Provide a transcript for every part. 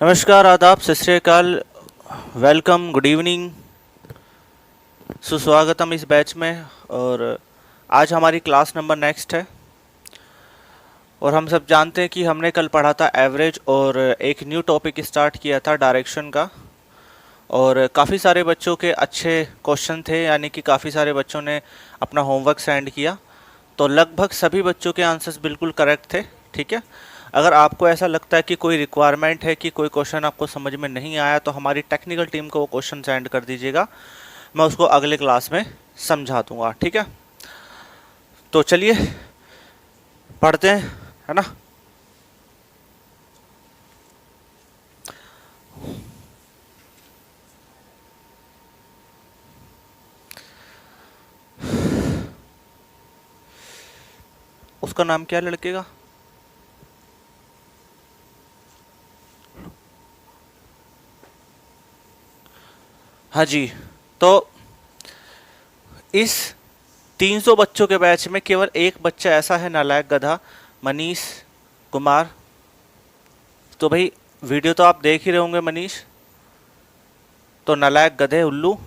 नमस्कार, आदाब, सत श्री अकाल, वेलकम, गुड इवनिंग, सुस्वागतम इस बैच में। और आज हमारी क्लास नंबर नेक्स्ट है। और हम सब जानते हैं कि हमने कल पढ़ा था एवरेज और एक न्यू टॉपिक स्टार्ट किया था डायरेक्शन का। और काफ़ी सारे बच्चों के अच्छे क्वेश्चन थे, यानी कि काफ़ी सारे बच्चों ने अपना होमवर्क सेंड किया। तो लगभग सभी बच्चों के आंसर्स बिल्कुल करेक्ट थे। ठीक है, अगर आपको ऐसा लगता है कि कोई रिक्वायरमेंट है कि कोई क्वेश्चन आपको समझ में नहीं आया, तो हमारी टेक्निकल टीम को वो क्वेश्चन सेंड कर दीजिएगा, मैं उसको अगले क्लास में समझा दूंगा। ठीक है, तो चलिए पढ़ते हैं, है ना। उसका नाम क्या है लड़के का? हाँ जी। तो इस 300 बच्चों के बैच में केवल एक बच्चा ऐसा है, नालायक गधा, मनीष कुमार। तो भाई वीडियो तो आप देख ही रहे होंगे मनीष। तो नालायक गधे उल्लू,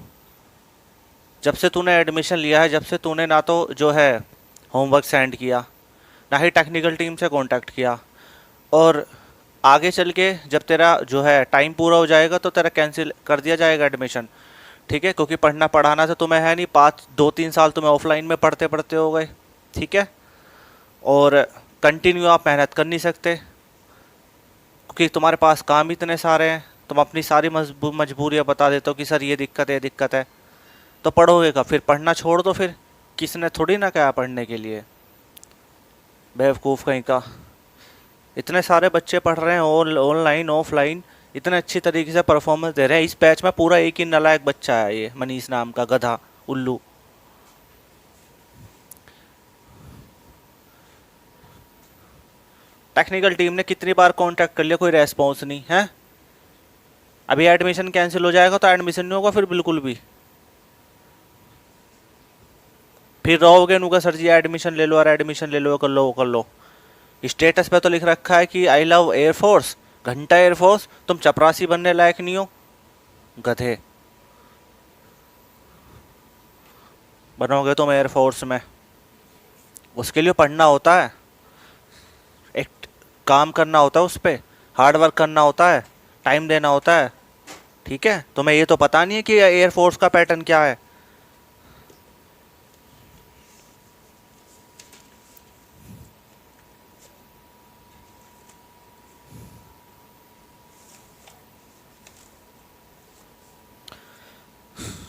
जब से तूने एडमिशन लिया है, जब से तूने ना तो जो है होमवर्क सेंड किया, ना ही टेक्निकल टीम से कांटेक्ट किया, और आगे चल के जब तेरा जो है टाइम पूरा हो जाएगा तो तेरा कैंसिल कर दिया जाएगा एडमिशन। ठीक है, क्योंकि पढ़ना पढ़ाना तो तुम्हें है नहीं, 2-3 साल तुम्हें ऑफलाइन में पढ़ते पढ़ते हो गए। ठीक है, और कंटिन्यू आप मेहनत कर नहीं सकते क्योंकि तुम्हारे पास काम इतने सारे हैं। तुम अपनी सारी मजबूरियाँ बता देते हो कि सर ये दिक्कत है, ये दिक्कत है। तो पढ़ोगे कब? फिर पढ़ना छोड़ दो। फिर किसने थोड़ी ना कहा पढ़ने के लिए, बेवकूफ़ कहीं का। इतने सारे बच्चे पढ़ रहे हैं ऑनलाइन ऑफलाइन, इतने अच्छी तरीके से परफॉर्मेंस दे रहे हैं। इस बैच में पूरा एक ही नालायक बच्चा है, ये मनीष नाम का गधा उल्लू। टेक्निकल टीम ने कितनी बार कांटेक्ट कर लिया, कोई रेस्पॉन्स नहीं है। अभी एडमिशन कैंसिल हो जाएगा तो एडमिशन नहीं होगा फिर बिल्कुल भी। फिर रहोगे नुका सर जी एडमिशन ले लो और एडमिशन ले लो, कर लो कर लो। स्टेटस पे तो लिख रखा है कि आई लव एयरफोर्स, घंटा एयरफोर्स। तुम चपरासी बनने लायक नहीं हो, गधे। बनोगे तुम एयरफोर्स में, उसके लिए पढ़ना होता है, एक काम करना होता है, उस पर हार्ड वर्क करना होता है, टाइम देना होता है। ठीक है, तुम्हें ये तो पता नहीं है कि एयरफोर्स का पैटर्न क्या है।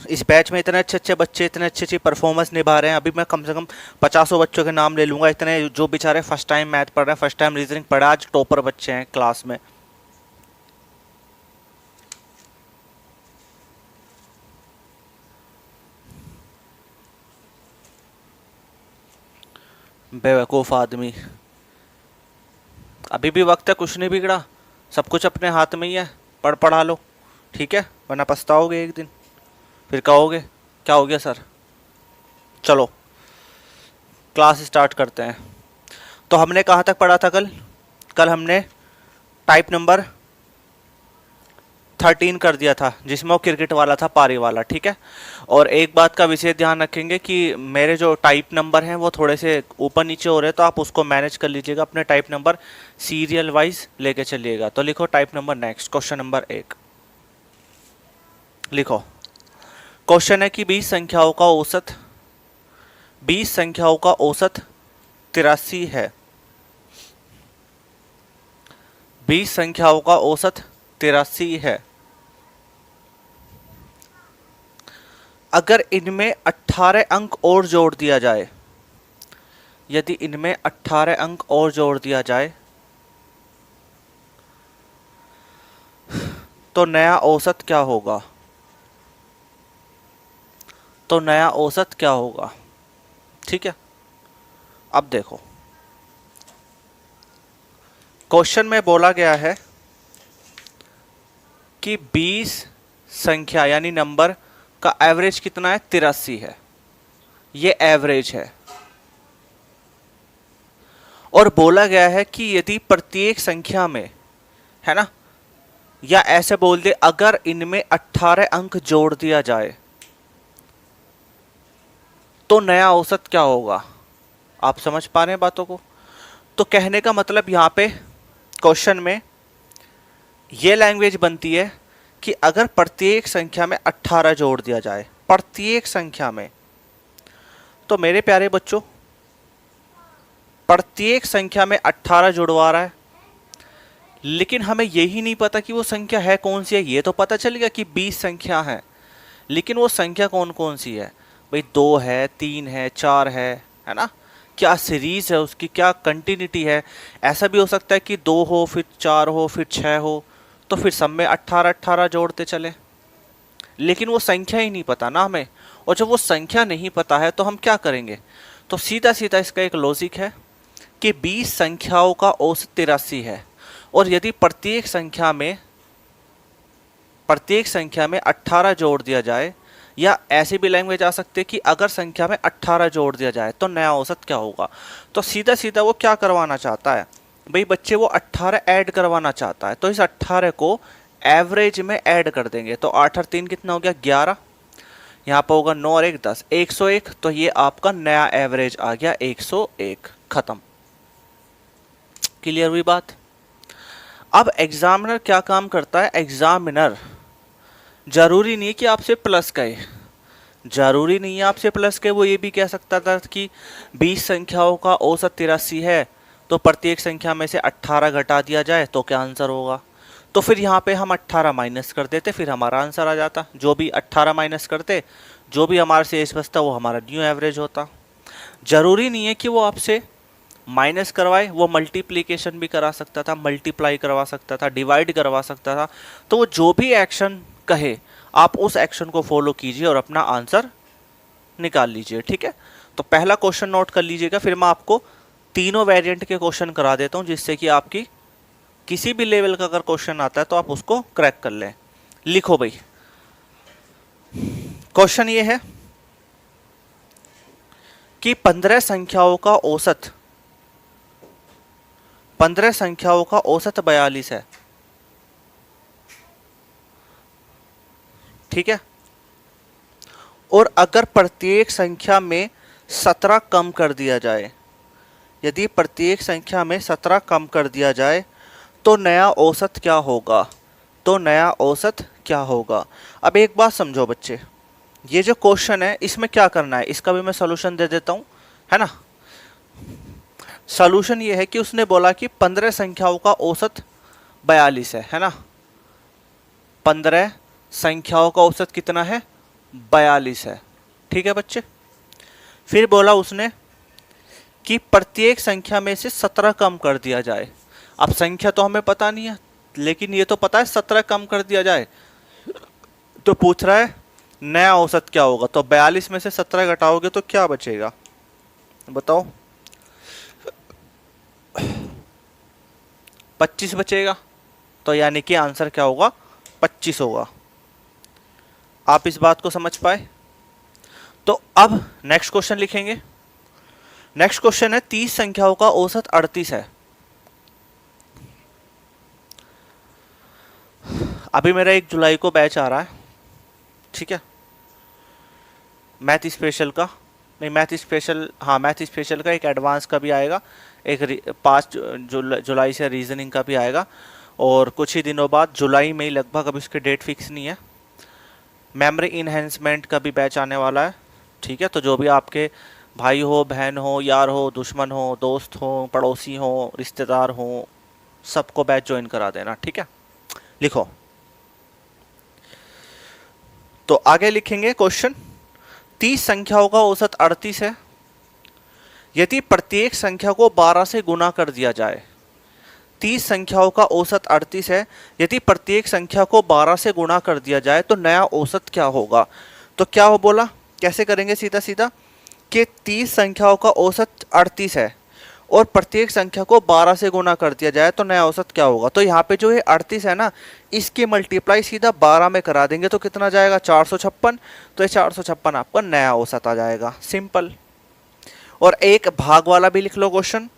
इस बैच में इतने अच्छे अच्छे बच्चे इतने अच्छी अच्छी परफॉर्मेंस निभा रहे हैं। अभी मैं कम से कम 50 बच्चों के नाम ले लूंगा, इतने जो बेचारे फर्स्ट टाइम मैथ पढ़ रहे हैं, फर्स्ट टाइम रीजनिंग पढ़ा, आज टॉपर बच्चे हैं क्लास में। बेवकूफ़ आदमी। अभी भी वक्त है, कुछ नहीं बिगड़ा, सब कुछ अपने हाथ में ही है। पढ़ पढ़ा लो, ठीक है, वरना पछताओगे एक दिन। फिर कहोगे क्या हो गया सर। चलो क्लास स्टार्ट करते हैं। तो हमने कहाँ तक पढ़ा था कल? कल हमने टाइप नंबर 13 कर दिया था, जिसमें वो क्रिकेट वाला था, पारी वाला। ठीक है, और एक बात का विशेष ध्यान रखेंगे कि मेरे जो टाइप नंबर हैं वो थोड़े से ऊपर नीचे हो रहे हैं, तो आप उसको मैनेज कर लीजिएगा, अपने टाइप नंबर सीरियल वाइज लेके चलिएगा। तो लिखो type number next, question number 1 लिखो। क्वेश्चन है कि 20 संख्याओं का औसत 83 है। 20 संख्याओं का औसत 83 है। अगर इनमें 18 अंक और जोड़ दिया जाए, यदि इनमें 18 अंक और जोड़ दिया जाए तो नया औसत क्या होगा? तो नया औसत क्या होगा? ठीक है, अब देखो क्वेश्चन में बोला गया है कि 20 संख्या यानी नंबर का एवरेज कितना है? 83 है, ये एवरेज है। और बोला गया है कि यदि प्रत्येक संख्या में, है ना, या ऐसे बोल दे अगर इनमें 18 अंक जोड़ दिया जाए तो नया औसत क्या होगा। आप समझ पा रहे हैं बातों को। तो कहने का मतलब यहां पे क्वेश्चन में ये लैंग्वेज बनती है कि अगर प्रत्येक संख्या में 18 जोड़ दिया जाए, प्रत्येक संख्या में, तो मेरे प्यारे बच्चों प्रत्येक संख्या में 18 जुड़वा रहा है, लेकिन हमें यही नहीं पता कि वो संख्या है कौन सी है। ये तो पता चल गया कि 20 संख्या है, लेकिन वो संख्या कौन कौन सी है भाई, 2 है, 3 है, 4 है ना। क्या सीरीज है उसकी, क्या कंटिन्यूटी है। ऐसा भी हो सकता है कि 2 हो, फिर 4 हो, फिर 6 हो, तो फिर सब में 18 18 जोड़ते चले, लेकिन वो संख्या ही नहीं पता ना हमें। और जब वो संख्या नहीं पता है तो हम क्या करेंगे। तो सीधा सीधा इसका एक लॉजिक है कि 20 संख्याओं का औसत 83 है, और यदि प्रत्येक संख्या में 18 जोड़ दिया जाए, या ऐसी भी लैंग्वेज आ सकती है कि अगर संख्या में 18 जोड़ दिया जाए तो नया औसत क्या होगा। तो सीधा सीधा वो क्या करवाना चाहता है भाई बच्चे, वो 18 ऐड करवाना चाहता है। तो इस 18 को एवरेज में ऐड कर देंगे, तो 8 और 3 कितना हो गया 11, यहाँ पर होगा 9 और 1 10, 101। तो ये आपका नया एवरेज आ गया 101। खत्म। क्लियर हुई बात। अब एग्जामिनर क्या काम करता है, एग्जामिनर जरूरी नहीं है कि आपसे प्लस कहे, जरूरी नहीं है आपसे प्लस कहे। वो ये भी कह सकता था कि 20 संख्याओं का औसत 83 है, तो प्रत्येक संख्या में से 18 घटा दिया जाए तो क्या आंसर होगा। तो फिर यहाँ पे हम 18 माइनस कर देते, फिर हमारा आंसर आ जाता। जो भी 18 माइनस करते, जो भी हमारे शेष बचता वो हमारा न्यू एवरेज होता। जरूरी नहीं है कि वो आपसे माइनस करवाए, वो मल्टीप्लीकेशन भी करा सकता था, मल्टीप्लाई करवा सकता था, डिवाइड करवा सकता था। तो वो जो भी एक्शन कहे आप उस एक्शन को फॉलो कीजिए और अपना आंसर निकाल लीजिए। ठीक है, तो पहला क्वेश्चन नोट कर लीजिएगा, फिर मैं आपको तीनों वेरिएंट के क्वेश्चन करा देता हूं, जिससे कि आपकी किसी भी लेवल का अगर क्वेश्चन आता है तो आप उसको क्रैक कर लें। लिखो भाई, क्वेश्चन ये है कि 15 संख्याओं का औसत 42 है। ठीक है, और अगर प्रत्येक संख्या में 17 कम कर दिया जाए, यदि प्रत्येक संख्या में 17 कम कर दिया जाए तो नया औसत क्या होगा। तो नया औसत क्या होगा। अब एक बात समझो बच्चे, ये जो क्वेश्चन है इसमें क्या करना है, इसका भी मैं सॉल्यूशन दे देता हूं, है ना। सॉल्यूशन ये है कि उसने बोला कि 15 संख्याओं का औसत 42 है ना। 15 संख्याओं का औसत कितना है, 42 है। ठीक है बच्चे, फिर बोला उसने कि प्रत्येक संख्या में से 17 कम कर दिया जाए। अब संख्या तो हमें पता नहीं है, लेकिन ये तो पता है 17 कम कर दिया जाए। तो पूछ रहा है नया औसत क्या होगा। तो 42 में से 17 घटाओगे तो क्या बचेगा बताओ, 25 बचेगा। तो यानी कि आंसर क्या होगा, 25 होगा। आप इस बात को समझ पाए। तो अब नेक्स्ट क्वेश्चन लिखेंगे। नेक्स्ट क्वेश्चन है 30 संख्याओं का औसत 38 है। अभी मेरा 1 जुलाई को बैच आ रहा है, ठीक है, मैथ स्पेशल का, नहीं मैथ स्पेशल, हाँ मैथ स्पेशल का एक एडवांस का भी आएगा, एक 5 जुलाई से रीजनिंग का भी आएगा, और कुछ ही दिनों बाद जुलाई में ही लगभग, अभी उसकी डेट फिक्स नहीं है, मेमोरी इन्हेंसमेंट का भी बैच आने वाला है। ठीक है, तो जो भी आपके भाई हो, बहन हो, यार हो, दुश्मन हो, दोस्त हो, पड़ोसी हो, रिश्तेदार हो, सबको बैच ज्वाइन करा देना। ठीक है, लिखो। तो आगे लिखेंगे क्वेश्चन, 30 संख्याओं का औसत 38 है। यदि प्रत्येक संख्या को 12 से गुना कर दिया जाए, 30 संख्याओं का औसत 38 है, यदि प्रत्येक संख्या को 12 से गुणा कर दिया जाए तो नया औसत क्या होगा। तो क्या हो बोला, कैसे करेंगे, सीधा सीधा कि 30 संख्याओं का औसत 38 है और प्रत्येक संख्या को 12 से गुना कर दिया जाए तो नया औसत क्या होगा। तो यहाँ पे जो ये 38 है ना, इसकी मल्टीप्लाई सीधा 12 में करा देंगे तो कितना जाएगा, 456। तो ये 456 आपका नया औसत आ जाएगा, सिंपल। और एक भाग वाला भी लिख लो क्वेश्चन।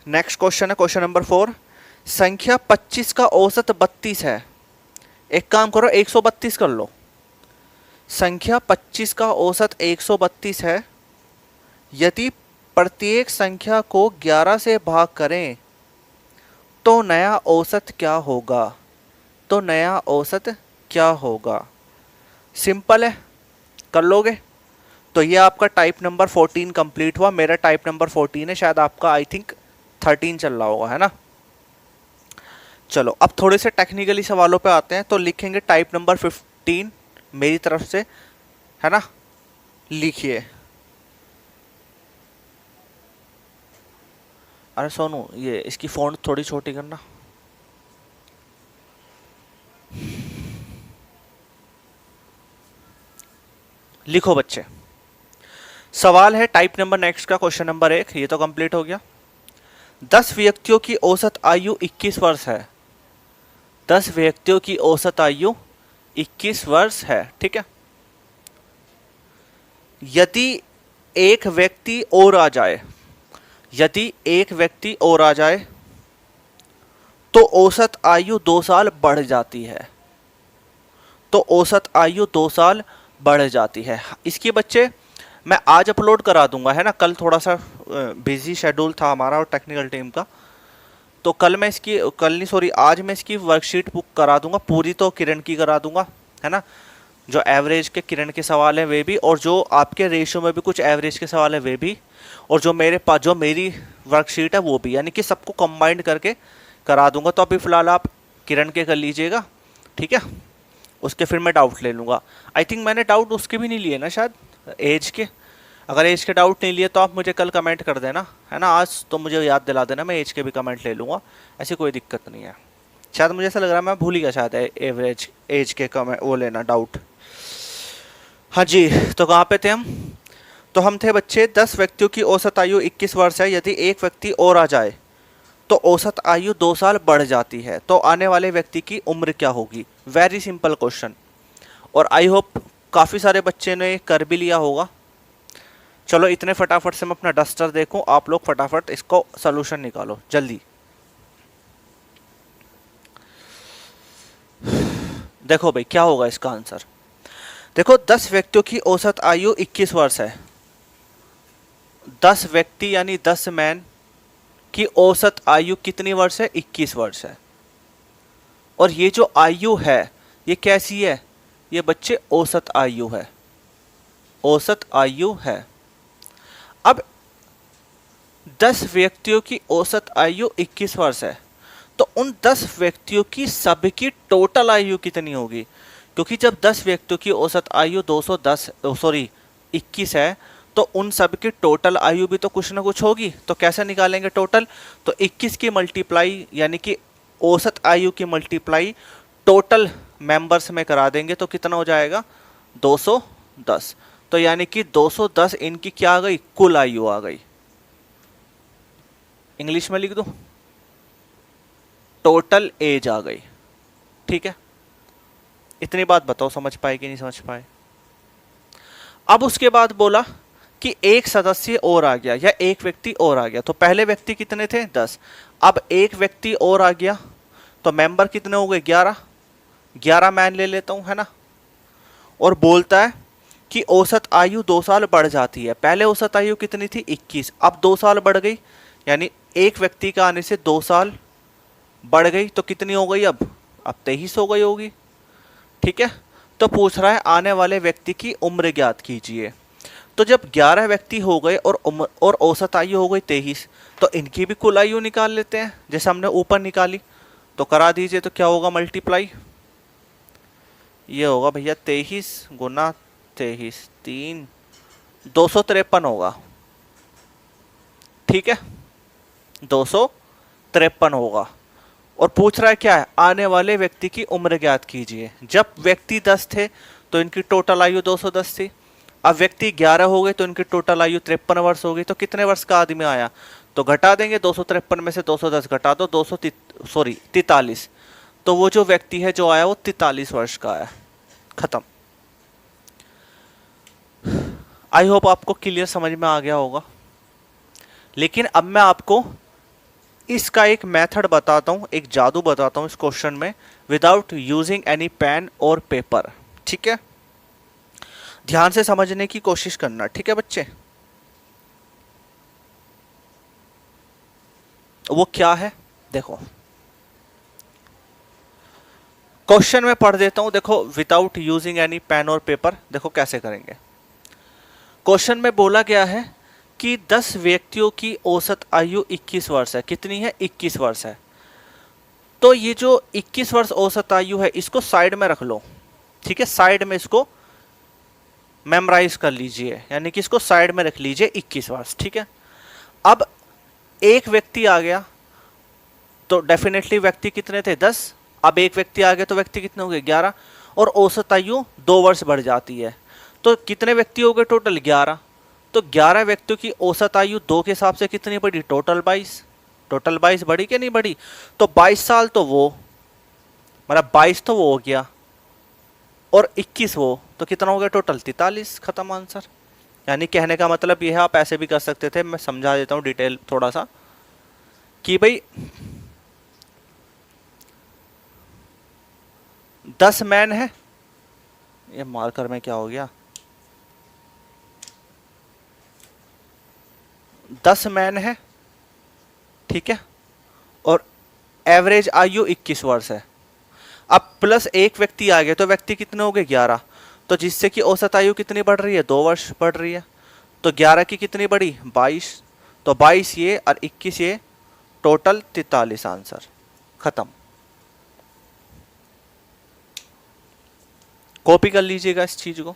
नेक्स्ट क्वेश्चन है क्वेश्चन नंबर 4, संख्या 25 का औसत 32 है। एक काम करो, 132 कर लो। संख्या 25 का औसत 132 है। यदि प्रत्येक संख्या को 11 से भाग करें तो नया औसत क्या होगा? तो नया औसत क्या होगा? सिंपल है, कर लोगे। तो ये आपका टाइप नंबर 14 कंप्लीट हुआ। मेरा टाइप नंबर 14 है, शायद आपका आई थिंक 13 चल रहा होगा, है ना। चलो अब थोड़े से टेक्निकली सवालों पे आते हैं। तो लिखेंगे टाइप नंबर 15 मेरी तरफ से, है ना। लिखिए। अरे सोनू, ये इसकी फ़ॉन्ट थोड़ी छोटी करना। लिखो बच्चे। सवाल है टाइप नंबर नेक्स्ट का, क्वेश्चन नंबर 1, ये तो कंप्लीट हो गया। 10 व्यक्तियों की औसत आयु 21 वर्ष है। 10 व्यक्तियों की औसत आयु 21 वर्ष है, ठीक है। यदि एक व्यक्ति और आ जाए, यदि एक व्यक्ति और आ जाए तो औसत आयु 2 साल बढ़ जाती है। तो औसत आयु 2 साल बढ़ जाती है। इसकी बच्चे मैं आज अपलोड करा दूंगा, है ना। कल थोड़ा सा बिजी शेड्यूल था हमारा और टेक्निकल टीम का, तो कल मैं इसकी, कल नहीं सॉरी, आज मैं इसकी वर्कशीट बुक करा दूंगा पूरी। तो किरण की करा दूंगा, है ना। जो एवरेज के किरण के सवाल हैं वे भी, और जो आपके रेशियो में भी कुछ एवरेज के सवाल हैं वे भी, और जो मेरे पास जो मेरी वर्कशीट है वो भी, यानी कि सबको कंबाइंड करके करा दूंगा। तो अभी फ़िलहाल आप किरण के कर लीजिएगा, ठीक है। उसके फिर मैं डाउट ले लूँगा। आई थिंक मैंने डाउट उसके भी नहीं लिए ना शायद, एज के। अगर एज के डाउट नहीं लिए तो आप मुझे कल कमेंट कर देना, है ना। आज तो मुझे याद दिला देना, मैं एज के भी कमेंट ले लूँगा, ऐसी कोई दिक्कत नहीं है। शायद मुझे ऐसा लग रहा है मैं भूल ही गया शायद एवरेज एज के कमेंट वो लेना डाउट। हाँ जी, तो कहाँ पे थे हम? तो हम थे बच्चे 10 व्यक्तियों की औसत आयु 21 वर्ष है। यदि एक व्यक्ति और आ जाए तो औसत आयु 2 साल बढ़ जाती है। तो आने वाले व्यक्ति की उम्र क्या होगी? वेरी सिंपल क्वेश्चन, और आई होप काफ़ी सारे बच्चे ने कर भी लिया होगा। चलो इतने फटाफट से मैं अपना डस्टर देखूं, आप लोग फटाफट इसको सोल्यूशन निकालो जल्दी। देखो भाई क्या होगा इसका आंसर। देखो 10 व्यक्तियों की औसत आयु 21 वर्ष है। 10 व्यक्ति यानी 10 मैन की औसत आयु कितनी वर्ष है? 21 वर्ष है। और ये जो आयु है ये कैसी है? ये बच्चे औसत आयु है, औसत आयु है। अब 10 व्यक्तियों की औसत आयु 21 वर्ष है, तो उन 10 व्यक्तियों की सबकी टोटल आयु कितनी होगी? क्योंकि जब 10 व्यक्तियों की औसत आयु 21 है, तो उन सब की टोटल आयु भी तो कुछ ना कुछ होगी। तो कैसे निकालेंगे टोटल? तो 21 की मल्टीप्लाई, यानी कि औसत आयु की मल्टीप्लाई टोटल मेंबर्स में करा देंगे तो कितना हो जाएगा? 210। तो यानी कि 210 इनकी क्या आ गई? कुल आयु आ गई। इंग्लिश में लिख दो, टोटल एज आ गई, ठीक है। इतनी बात बताओ समझ पाए कि नहीं समझ पाए? अब उसके बाद बोला कि एक सदस्य और आ गया या एक व्यक्ति और आ गया। तो पहले व्यक्ति कितने थे? 10। अब एक व्यक्ति और आ गया तो मेंबर कितने हो गए? 11। 11 मैन ले लेता हूं, है ना। और बोलता है कि औसत आयु 2 साल बढ़ जाती है। पहले औसत आयु कितनी थी? 21, अब 2 साल बढ़ गई, यानी एक व्यक्ति का आने से 2 साल बढ़ गई। तो कितनी हो गई अब? 23 हो गई होगी, ठीक है। तो पूछ रहा है आने वाले व्यक्ति की उम्र ज्ञात कीजिए। तो जब 11 व्यक्ति हो गए और उम्र और औसत आयु हो गई 23, तो इनकी भी कुल आयु निकाल लेते हैं जैसे हमने ऊपर निकाली। तो करा दीजिए, तो क्या होगा? मल्टीप्लाई, ये होगा भैया 23 गुना 23, 3, 253 होगा, ठीक है। 253 होगा। और पूछ रहा है क्या है? आने वाले व्यक्ति की उम्र ज्ञात कीजिए। जब व्यक्ति 10 थे तो इनकी टोटल आयु 210 थी। अब व्यक्ति 11 हो गए तो इनकी टोटल आयु 53 वर्ष हो गई। तो कितने वर्ष का आदमी आया? तो घटा देंगे, 253 में से 210 घटा दो, 43। तो वो जो व्यक्ति है जो आया वो 43 वर्ष का आया। खत्म। आई होप आपको क्लियर समझ में आ गया होगा। लेकिन अब मैं आपको इसका एक मेथड बताता हूँ, एक जादू बताता हूँ इस क्वेश्चन में, विदाउट यूजिंग एनी पेन और पेपर। ठीक है, ध्यान से समझने की कोशिश करना। ठीक है बच्चे, वो क्या है देखो, क्वेश्चन में पढ़ देता हूं। देखो, विदाउट यूजिंग एनी पेन और पेपर, देखो कैसे करेंगे। क्वेश्चन में बोला गया है कि 10 व्यक्तियों की औसत आयु 21 वर्ष है। कितनी है? 21 वर्ष है। तो ये जो 21 वर्ष औसत आयु है, इसको साइड में रख लो। ठीक है, साइड में इसको मेमोराइज कर लीजिए, यानी कि इसको साइड में रख लीजिए 21 वर्ष। ठीक है, अब एक व्यक्ति आ गया तो डेफिनेटली व्यक्ति कितने थे? 10। अब एक व्यक्ति आ गया तो व्यक्ति कितने हो गए? 11। और औसत आयु 2 वर्ष बढ़ जाती है, तो कितने व्यक्ति हो गए टोटल? 11। तो 11 व्यक्तियों की औसत आयु 2 के हिसाब से कितनी बढ़ी? टोटल 22। टोटल 22 बढ़ी कि नहीं बढ़ी? तो 22 साल तो वो, मतलब 22 तो वो हो गया और 21 वो, तो कितना हो गया टोटल? 43। खत्म आंसर। यानी कहने का मतलब यह है, आप ऐसे भी कर सकते थे, मैं समझा देता हूँ डिटेल थोड़ा सा, कि भाई 10 मैन है, ये मार्कर में क्या हो गया, 10 मैन है, ठीक है, और एवरेज आयु 21 वर्ष है। अब प्लस एक व्यक्ति आ गया तो व्यक्ति कितने हो गए? 11। तो जिससे कि औसत आयु कितनी बढ़ रही है? 2 वर्ष बढ़ रही है। तो 11 की कितनी बढ़ी? 22। तो 22 ये और 21 ये, टोटल 43 आंसर। खत्म। कॉपी कर लीजिएगा इस चीज को।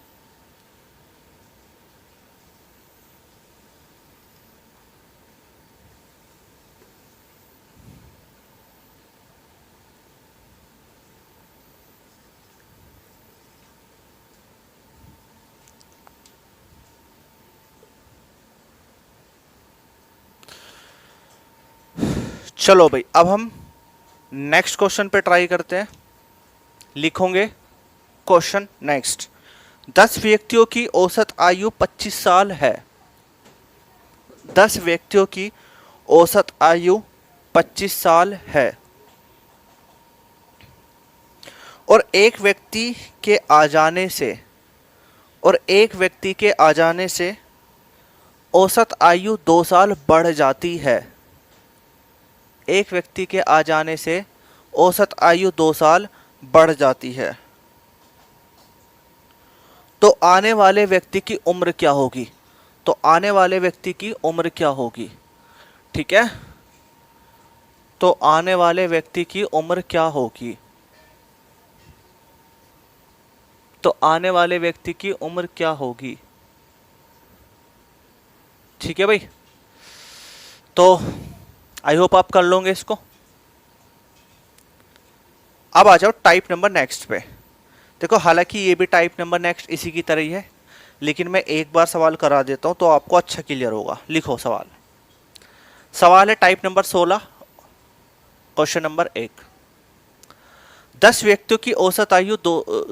चलो भाई, अब हम नेक्स्ट क्वेश्चन पे ट्राई करते हैं। लिखोगे क्वेश्चन नेक्स्ट। 10 व्यक्तियों की औसत आयु 25 साल है। 10 व्यक्तियों की औसत आयु 25 साल है और एक व्यक्ति के आ जाने से, और एक व्यक्ति के आ जाने से औसत आयु 2 साल बढ़ जाती है। एक व्यक्ति के आ जाने से औसत आयु 2 साल बढ़ जाती है, तो आने वाले व्यक्ति की उम्र क्या होगी? तो आने वाले व्यक्ति की उम्र क्या होगी? ठीक है, तो आने वाले व्यक्ति की उम्र क्या होगी? तो आने वाले व्यक्ति की उम्र क्या होगी? ठीक है भाई, तो आई होप आप कर लोगे इसको। अब आ जाओ टाइप नंबर नेक्स्ट पे। देखो, हालांकि ये भी टाइप नंबर नेक्स्ट इसी की तरह ही है, लेकिन मैं एक बार सवाल करा देता हूं तो आपको अच्छा क्लियर होगा। लिखो सवाल। सवाल है टाइप नंबर 16, क्वेश्चन नंबर 1। 10 व्यक्तियों की औसत आयु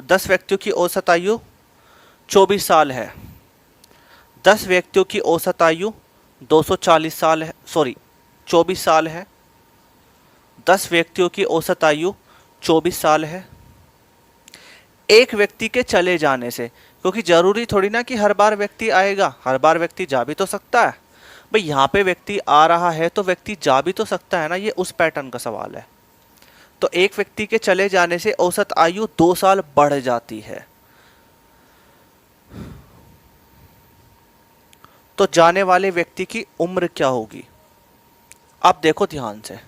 10 व्यक्तियों की औसत आयु 24 साल है। 10 व्यक्तियों की औसत आयु 240 साल है, सॉरी 24 साल है। 10 व्यक्तियों की औसत आयु 24 साल है। एक व्यक्ति के चले जाने से, क्योंकि जरूरी थोड़ी ना कि हर बार व्यक्ति आएगा, हर बार व्यक्ति जा भी तो सकता है भाई। यहाँ पे व्यक्ति आ रहा है तो व्यक्ति जा भी तो सकता है ना, ये उस पैटर्न का सवाल है। तो एक व्यक्ति के चले जाने से औसत आयु 2 साल बढ़ जाती है, तो जाने वाले व्यक्ति की उम्र क्या होगी? आप देखो ध्यान से।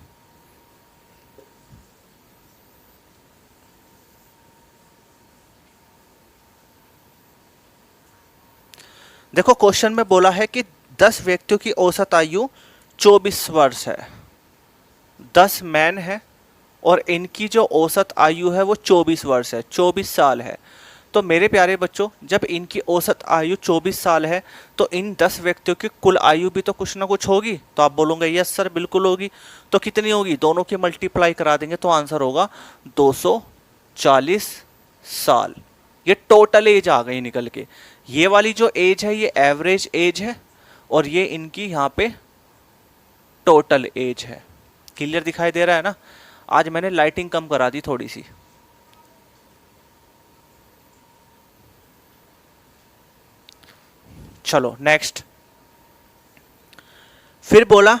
देखो, क्वेश्चन में बोला है कि 10 व्यक्तियों की औसत आयु 24 वर्ष है। 10 मैन है और इनकी जो औसत आयु है वो 24 वर्ष है, 24 साल है। तो मेरे प्यारे बच्चों, जब इनकी औसत आयु 24 साल है तो इन 10 व्यक्तियों की कुल आयु भी तो कुछ ना कुछ होगी। तो आप बोलोगे यस सर बिल्कुल होगी। तो कितनी होगी? दोनों की मल्टीप्लाई करा देंगे तो आंसर होगा 240 साल। ये टोटल एज आ गई निकल के। ये वाली जो एज है ये एवरेज एज है और ये इनकी यहाँ पे टोटल एज है। क्लियर दिखाई दे रहा है ना? आज मैंने लाइटिंग कम करा दी थोड़ी सी। चलो नेक्स्ट। फिर बोला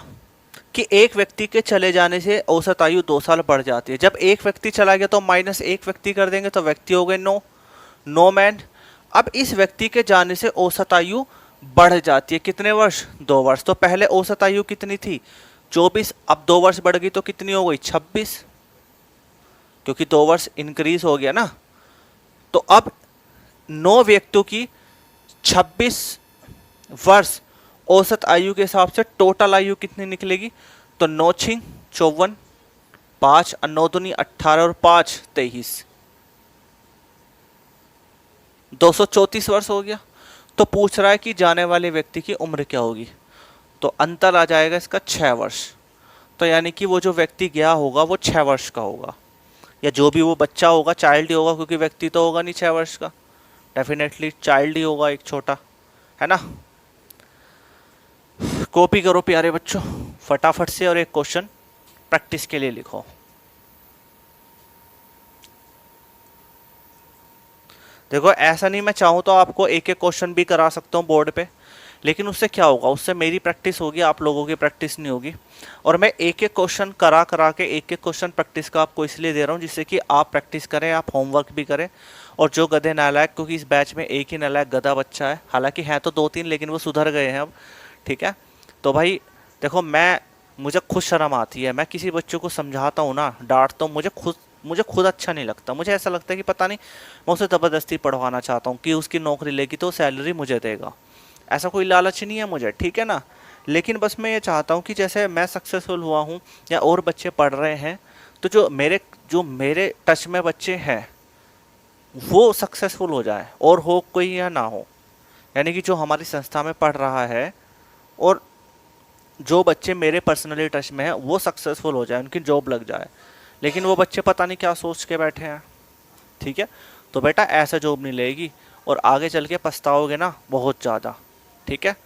कि एक व्यक्ति के चले जाने से औसत आयु 2 साल बढ़ जाती है। जब एक व्यक्ति चला गया तो माइनस एक व्यक्ति कर देंगे तो व्यक्ति हो गए 9, 9 मैन। अब इस व्यक्ति के जाने से औसत आयु बढ़ जाती है, कितने वर्ष? 2 वर्ष। तो पहले औसत आयु कितनी थी? 24, अब 2 वर्ष बढ़ गई तो कितनी हो गई? 26, क्योंकि 2 वर्ष इंक्रीज हो गया ना। तो अब 9 व्यक्तियों की 26 वर्ष औसत आयु के हिसाब से टोटल आयु कितनी निकलेगी? तो 9 छिंग 54, 5 और 9 दूनी 18 और 5 23, 234 वर्ष हो गया। तो पूछ रहा है कि जाने वाले व्यक्ति की उम्र क्या होगी? तो अंतर आ जाएगा इसका 6 वर्ष। तो यानी कि वो जो व्यक्ति गया होगा वो 6 वर्ष का होगा, या जो भी वो बच्चा होगा चाइल्ड ही होगा, क्योंकि व्यक्ति तो होगा नहीं 6 वर्ष का, डेफिनेटली चाइल्ड ही होगा, एक छोटा, है ना? कॉपी करो प्यारे बच्चों फटाफट से, और एक क्वेश्चन प्रैक्टिस के लिए लिखो। देखो ऐसा नहीं मैं चाहूँ तो आपको एक एक क्वेश्चन भी करा सकता हूँ बोर्ड पे, लेकिन उससे क्या होगा? उससे मेरी प्रैक्टिस होगी, आप लोगों की प्रैक्टिस नहीं होगी। और मैं एक एक क्वेश्चन करा करा के एक एक क्वेश्चन प्रैक्टिस का आपको इसलिए दे रहा हूँ जिससे कि आप प्रैक्टिस करें, आप होमवर्क भी करें। और जो गधे नालायक, क्योंकि इस बैच में एक ही नालायक गधा बच्चा है, हालांकि हैं तो 2-3 लेकिन वो सुधर गए हैं अब, ठीक है? तो भाई देखो, मुझे खुद शर्म आती है, मैं किसी बच्चों को समझाता हूँ ना, डांटता हूँ, मुझे खुद अच्छा नहीं लगता। मुझे ऐसा लगता है कि पता नहीं मैं उसे ज़बरदस्ती पढ़वाना चाहता हूँ कि उसकी नौकरी लेगी तो सैलरी मुझे देगा। ऐसा कोई लालच नहीं है मुझे, ठीक है ना? लेकिन बस मैं ये चाहता हूँ कि जैसे मैं सक्सेसफुल हुआ हूँ या और बच्चे पढ़ रहे हैं, तो जो मेरे टच में बच्चे हैं वो सक्सेसफुल हो जाए, और हो कोई या ना हो। यानी कि जो हमारी संस्था में पढ़ रहा है और जो बच्चे मेरे पर्सनली टच में हैं वो सक्सेसफुल हो जाए, उनकी जॉब लग जाए। लेकिन वो बच्चे पता नहीं क्या सोच के बैठे हैं, ठीक है? तो बेटा ऐसा जॉब नहीं लेगी, और आगे चल के पछताओगे ना बहुत ज़्यादा, ठीक है?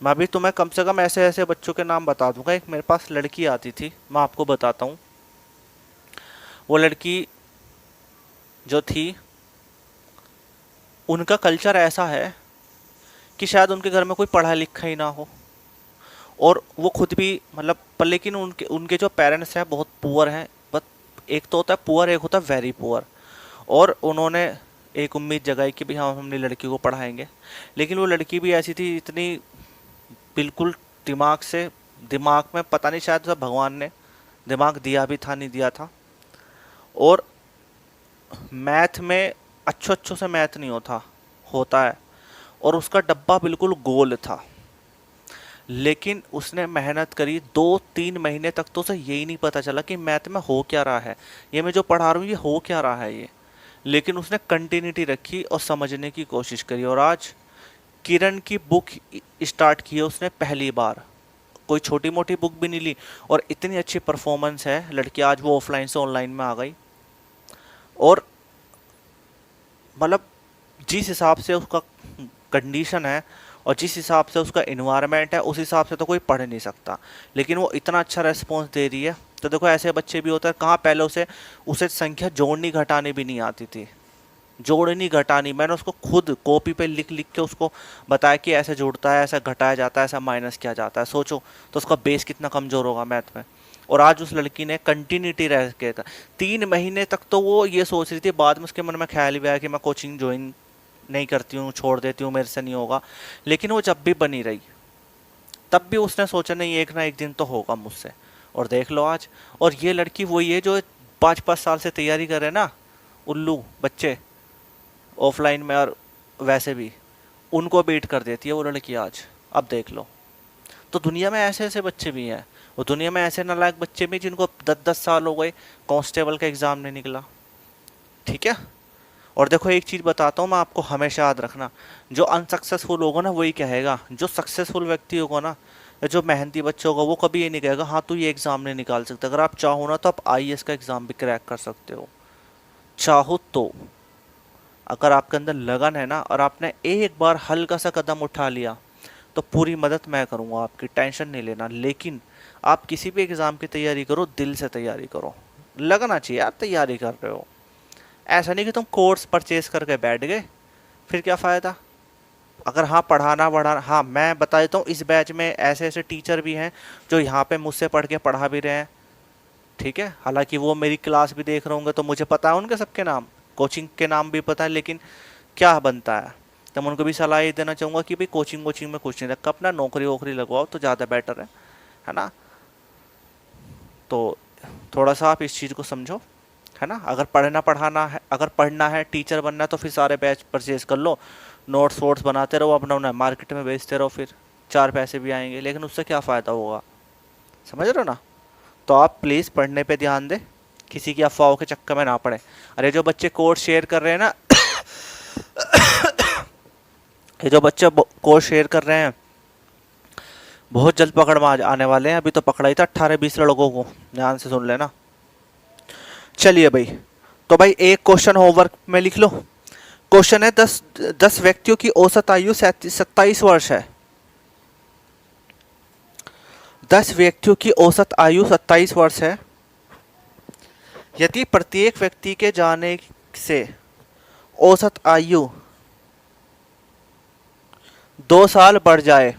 मैं अभी तुम्हें कम से कम ऐसे ऐसे बच्चों के नाम बता दूंगा। एक मेरे पास लड़की आती थी, मैं आपको बताता हूँ। वो लड़की जो थी, उनका कल्चर ऐसा है कि शायद उनके घर में कोई पढ़ा लिखा ही ना हो, और वो खुद भी मतलब, पर लेकिन उनके उनके जो पेरेंट्स हैं बहुत पुअर हैं। बट एक तो होता है पुअर, एक होता है वेरी पुअर। और उन्होंने एक उम्मीद जगाई कि भाई हाँ, हम अपनी लड़की को पढ़ाएंगे। लेकिन वो लड़की भी ऐसी थी, इतनी बिल्कुल दिमाग में पता नहीं, शायद सब भगवान ने दिमाग दिया भी था, नहीं दिया था। और मैथ में अच्छों से मैथ नहीं होता है, और उसका डब्बा बिल्कुल गोल था। लेकिन उसने मेहनत करी 2-3 महीने तक, तो उसे यही नहीं पता चला कि मैथ में हो क्या रहा है, ये मैं जो पढ़ा रहा हूँ ये हो क्या रहा है ये। लेकिन उसने कंटिन्यूटी रखी और समझने की कोशिश करी, और आज किरण की बुक स्टार्ट की है उसने पहली बार। कोई छोटी मोटी बुक भी नहीं ली, और इतनी अच्छी परफॉर्मेंस है लड़की, आज वो ऑफलाइन से ऑनलाइन में आ गई। और मतलब जिस हिसाब से उसका कंडीशन है और जिस हिसाब से उसका इन्वायरमेंट है, उस हिसाब से तो कोई पढ़ नहीं सकता, लेकिन वो इतना अच्छा रेस्पॉन्स दे रही है। तो देखो ऐसे बच्चे भी होते हैं, कहाँ पहले उसे संख्या जोड़नी घटानी भी नहीं आती थी, जोड़नी घटानी। मैंने उसको खुद कॉपी पे लिख लिख के उसको बताया कि ऐसे जोड़ता है, ऐसा घटाया जाता है, ऐसा माइनस किया जाता है। सोचो तो उसका बेस कितना कमज़ोर होगा मैथ में। और आज उस लड़की ने कंटिन्यूटी रह के 3 महीने तक तो वो ये सोच रही थी, बाद में उसके मन में ख्याल भी आया कि मैं कोचिंग ज्वाइन नहीं करती हूँ, छोड़ देती हूँ, मेरे से नहीं होगा। लेकिन वो जब भी बनी रही, तब भी उसने सोचा नहीं, एक ना एक दिन तो होगा मुझसे। और देख लो आज। और ये लड़की वही है जो 5-5 साल से तैयारी करे ना, उल्लू बच्चे ऑफलाइन में और वैसे भी, उनको बीट कर देती है वो लड़की आज। अब देख लो। तो दुनिया में ऐसे ऐसे बच्चे भी हैं, और दुनिया में ऐसे नालायक बच्चे भी जिनको 10-10 साल हो गए, कांस्टेबल का एग्ज़ाम नहीं निकला, ठीक है? और देखो एक चीज़ बताता हूँ मैं आपको, हमेशा याद रखना, जो अनसक्सेसफुल होगा ना वही कहेगा, जो सक्सेसफुल व्यक्ति होगा ना, या जो मेहनती बच्चा होगा, वो कभी ये नहीं कहेगा हाँ तू ये एग्ज़ाम नहीं निकाल सकता। अगर आप चाहो ना तो आप आईएएस का एग्ज़ाम भी क्रैक कर सकते हो, चाहो तो। अगर आपके अंदर लगन है ना, और आपने एक बार हल्का सा कदम उठा लिया, तो पूरी मदद मैं करूँगा आपकी, टेंशन नहीं लेना। लेकिन आप किसी भी एग्ज़ाम की तैयारी करो, दिल से तैयारी करो, लगना चाहिए यार तैयारी कर रहे हो। ऐसा नहीं कि तुम कोर्स परचेज करके बैठ गए, फिर क्या फ़ायदा। अगर हाँ पढ़ाना बढ़ाना, हाँ मैं बता देता हूँ, इस बैच में ऐसे ऐसे टीचर भी हैं जो यहाँ पे मुझसे पढ़ के पढ़ा भी रहे हैं, ठीक है। हालांकि वो मेरी क्लास भी देख रहे होंगे तो मुझे पता है उनके सबके नाम, कोचिंग के नाम भी पता है, लेकिन क्या बनता है, तो मैं उनको भी सलाह ये देना चाहूँगा कि भाई कोचिंग वोचिंग में कुछ नहीं रखा, अपना नौकरी वोकरी लगवाओ तो ज़्यादा बेटर है ना। तो थोड़ा सा आप इस चीज़ को समझो, है ना। अगर पढ़ना पढ़ाना है, अगर पढ़ना है, टीचर बनना है, तो फिर सारे बैच परचेज कर लो, नोट्स वोट्स बनाते रहो, अपना उन्हें मार्केट में बेचते रहो, फिर चार पैसे भी आएंगे, लेकिन उससे क्या फ़ायदा होगा, समझ रहे हो ना। तो आप प्लीज़ पढ़ने पे ध्यान दें, किसी की अफवाहों के चक्कर में ना पड़े। अरे जो बच्चे कोर्स शेयर कर रहे हैं ना ये जो बच्चे कोर्स शेयर कर रहे हैं बहुत जल्द पकड़ में आने वाले हैं। अभी तो पकड़ा ही था 18-20 लड़कों को, ध्यान से सुन लेना। चलिए भाई, तो भाई एक क्वेश्चन होमवर्क में लिख लो। क्वेश्चन है 10 व्यक्तियों की औसत आयु 27 वर्ष है। 10 व्यक्तियों की औसत आयु 27 वर्ष है। यदि प्रत्येक व्यक्ति के जाने से औसत आयु 2 साल बढ़ जाए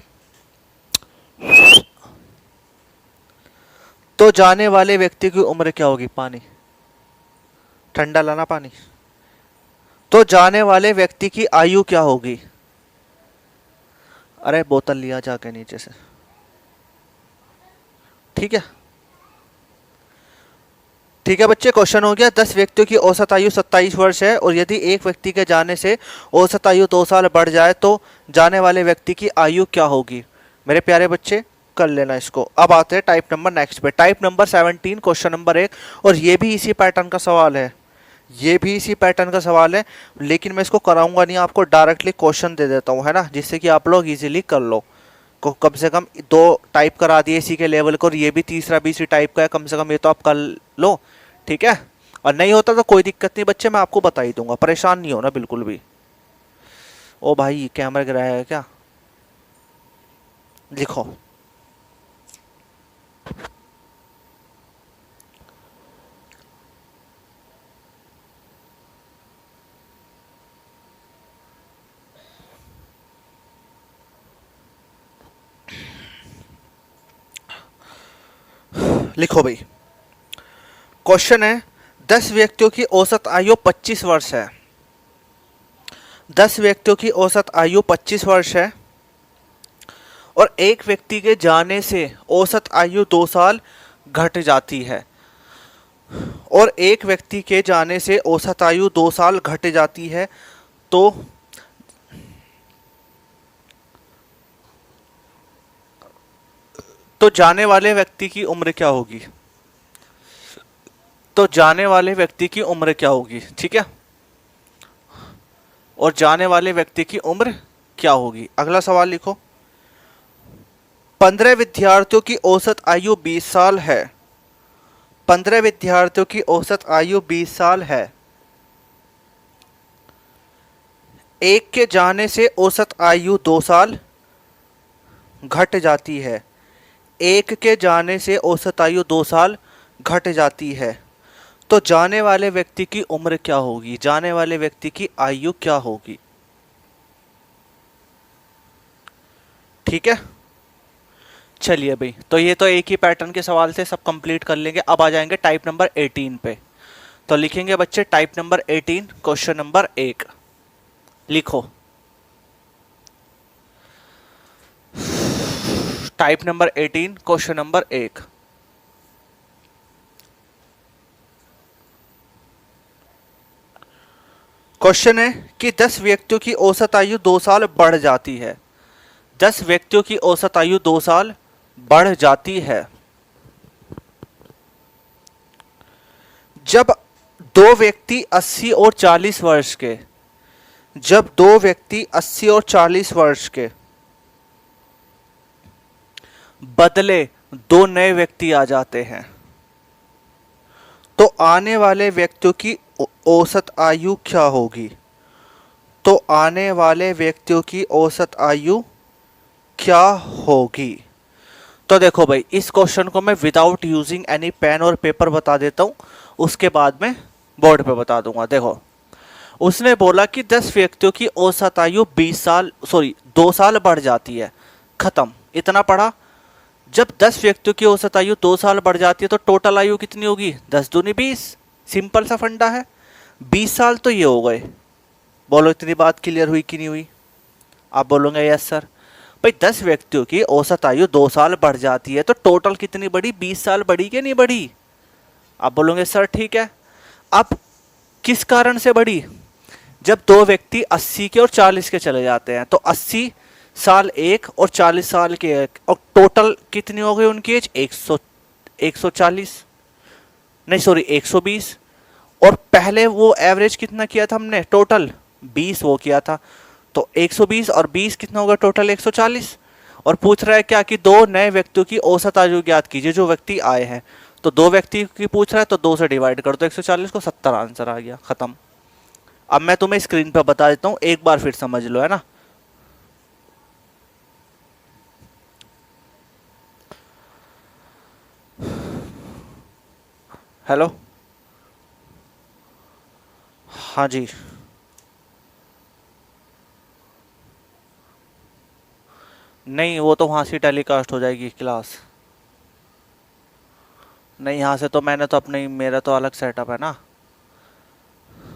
तो जाने वाले व्यक्ति की उम्र क्या होगी। पानी ठंडा लाना पानी। तो जाने वाले व्यक्ति की आयु क्या होगी। अरे बोतल लिया जाके नीचे से, ठीक है। ठीक है बच्चे, क्वेश्चन हो गया 10 व्यक्तियों की औसत आयु 27 वर्ष है और यदि एक व्यक्ति के जाने से औसत आयु 2 साल बढ़ जाए तो जाने वाले व्यक्ति की आयु क्या होगी। मेरे प्यारे बच्चे कर लेना इसको। अब आते हैं टाइप नंबर नेक्स्ट पे, टाइप नंबर 17 क्वेश्चन नंबर 1, और ये भी इसी पैटर्न का सवाल है, ये भी इसी पैटर्न का सवाल है, लेकिन मैं इसको कराऊंगा नहीं, आपको डायरेक्टली क्वेश्चन दे देता हूँ, है ना, जिससे कि आप लोग इजीली कर लो। कम से कम 2 टाइप करा दिए इसी के लेवल को, और ये भी तीसरा भी इसी टाइप का है, कम से कम ये तो आप कर लो, ठीक है। और नहीं होता तो कोई दिक्कत नहीं बच्चे, मैं आपको बता ही दूंगा, परेशान नहीं होना बिल्कुल भी। ओ भाई कैमरा गिराया है क्या, लिखो। लिखो भाई, क्वेश्चन है 10 व्यक्तियों की औसत आयु 25 वर्ष है। 10 व्यक्तियों की औसत आयु 25 वर्ष है और एक व्यक्ति के जाने से औसत आयु 2 साल घट जाती है, और एक व्यक्ति के जाने से औसत आयु 2 साल घट जाती है, तो जाने वाले व्यक्ति की उम्र क्या होगी। तो जाने वाले व्यक्ति की उम्र क्या होगी, ठीक है। और जाने वाले व्यक्ति की उम्र क्या होगी। अगला सवाल लिखो, 15 विद्यार्थियों की औसत आयु 20 साल है। 15 विद्यार्थियों की औसत आयु 20 साल है। एक के जाने से औसत आयु 2 साल घट जाती है। एक के जाने से औसत आयु 2 साल घट जाती है, तो जाने वाले व्यक्ति की उम्र क्या होगी, जाने वाले व्यक्ति की आयु क्या होगी, ठीक है। चलिए भाई, तो ये तो एक ही पैटर्न के सवाल से सब कंप्लीट कर लेंगे। अब आ जाएंगे टाइप नंबर 18 पे। तो लिखेंगे बच्चे टाइप नंबर 18 क्वेश्चन नंबर 1, लिखो। Type number 18 question number 1, question है कि 10 व्यक्तियों की औसत आयु 2 साल बढ़ जाती है। 10 व्यक्तियों की औसत आयु 2 साल बढ़ जाती है जब 2 व्यक्ति 80 और 40 वर्ष के, जब 2 व्यक्ति 80 और 40 वर्ष के बदले 2 नए व्यक्ति आ जाते हैं, तो आने वाले व्यक्तियों की औसत आयु क्या होगी। तो आने वाले व्यक्तियों की औसत आयु क्या होगी। तो देखो भाई, इस क्वेश्चन को मैं विदाउट यूजिंग एनी पेन और पेपर बता देता हूँ, उसके बाद में बोर्ड पे बता दूंगा। देखो, उसने बोला कि 10 व्यक्तियों की औसत आयु 2 साल बढ़ जाती है। खत्म, इतना पढ़ा। जब 10 व्यक्तियों की औसत आयु 2 साल बढ़ जाती है तो टोटल आयु कितनी होगी? 10 दूनी 20। सिंपल सा फंडा है। 20 साल तो ये हो गए। बोलो इतनी बात क्लियर हुई कि नहीं हुई? आप बोलोगे यस सर। भाई 10 व्यक्तियों की औसत आयु 2 साल बढ़ जाती है तो टोटल कितनी बढ़ी? 20 साल बढ़ी कि नहीं बढ़ी? आप बोलोगे सर ठीक है। अब किस कारण से बढ़ी? जब दो व्यक्ति 80 के और 40 के चले जाते हैं तो 80 साल एक और 40 साल के एक, और टोटल कितनी हो गई उनकी एज? 140, नहीं सॉरी 120। और पहले वो एवरेज कितना किया था हमने? टोटल 20 वो किया था। तो 120 और 20 कितना होगा? टोटल 140। और पूछ रहा है क्या कि दो नए व्यक्तियों की औसत आयु ज्ञात कीजिए जो व्यक्ति आए हैं। तो दो व्यक्ति की पूछ रहा है तो 2 से डिवाइड कर दो 140 को, 70 आंसर आ गया। खत्म। अब मैं तुम्हें स्क्रीन पर बता देता हूं, एक बार फिर समझ लो, है ना। हेलो, हाँ जी। नहीं, वो तो वहां से टेलीकास्ट हो जाएगी क्लास। नहीं, यहाँ से तो मैंने तो अपने, मेरा तो अलग सेटअप है ना।